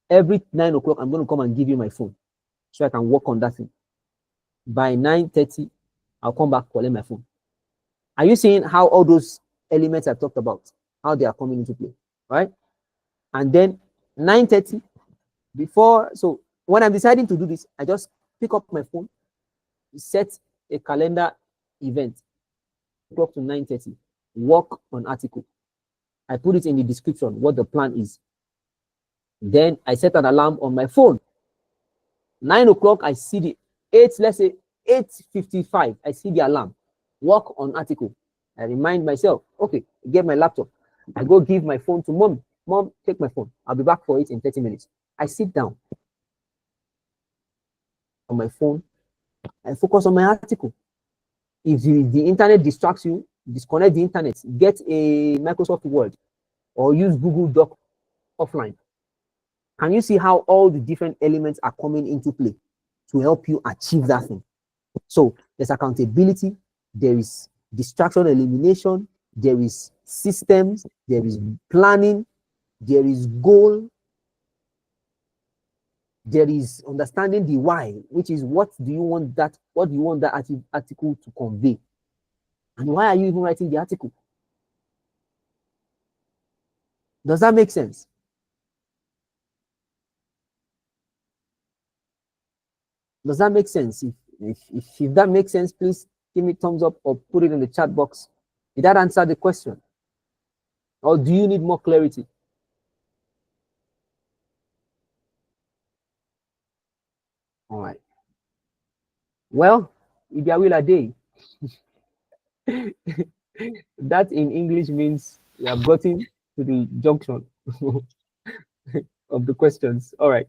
Every 9 o'clock, I'm going to come and give you my phone so I can work on that thing. By 9:30, I'll come back, collect my phone. Are you seeing how all those elements I talked about, how they are coming into play, right? And then 9:30, so when I'm deciding to do this, I just pick up my phone, set a calendar event, o'clock to 9:30, work on article. I put it in the description, what the plan is. Then I set an alarm on my phone. 9 o'clock, I see the let's say 8:55, I see the alarm. Work on article. I remind myself, okay, get my laptop. I go give my phone to Mom. Mom, take my phone. I'll be back for it in 30 minutes. I sit down on my phone. I focus on my article. If the internet distracts you, disconnect the internet. Get a Microsoft Word or use Google Doc offline. Can you see how all the different elements are coming into play to help you achieve that thing? So there's accountability, there is distraction elimination, there is systems, there is planning, there is goal, there is understanding the why, which is what do you want that article to convey, and why are you even writing the article? Does that make sense? Does that make sense? If that makes sense, please give me thumbs up or put it in the chat box. Did that answer the question? Or do you need more clarity? All right. Well, Ibiawila Day. That in English means we have gotten to the junction of the questions. All right.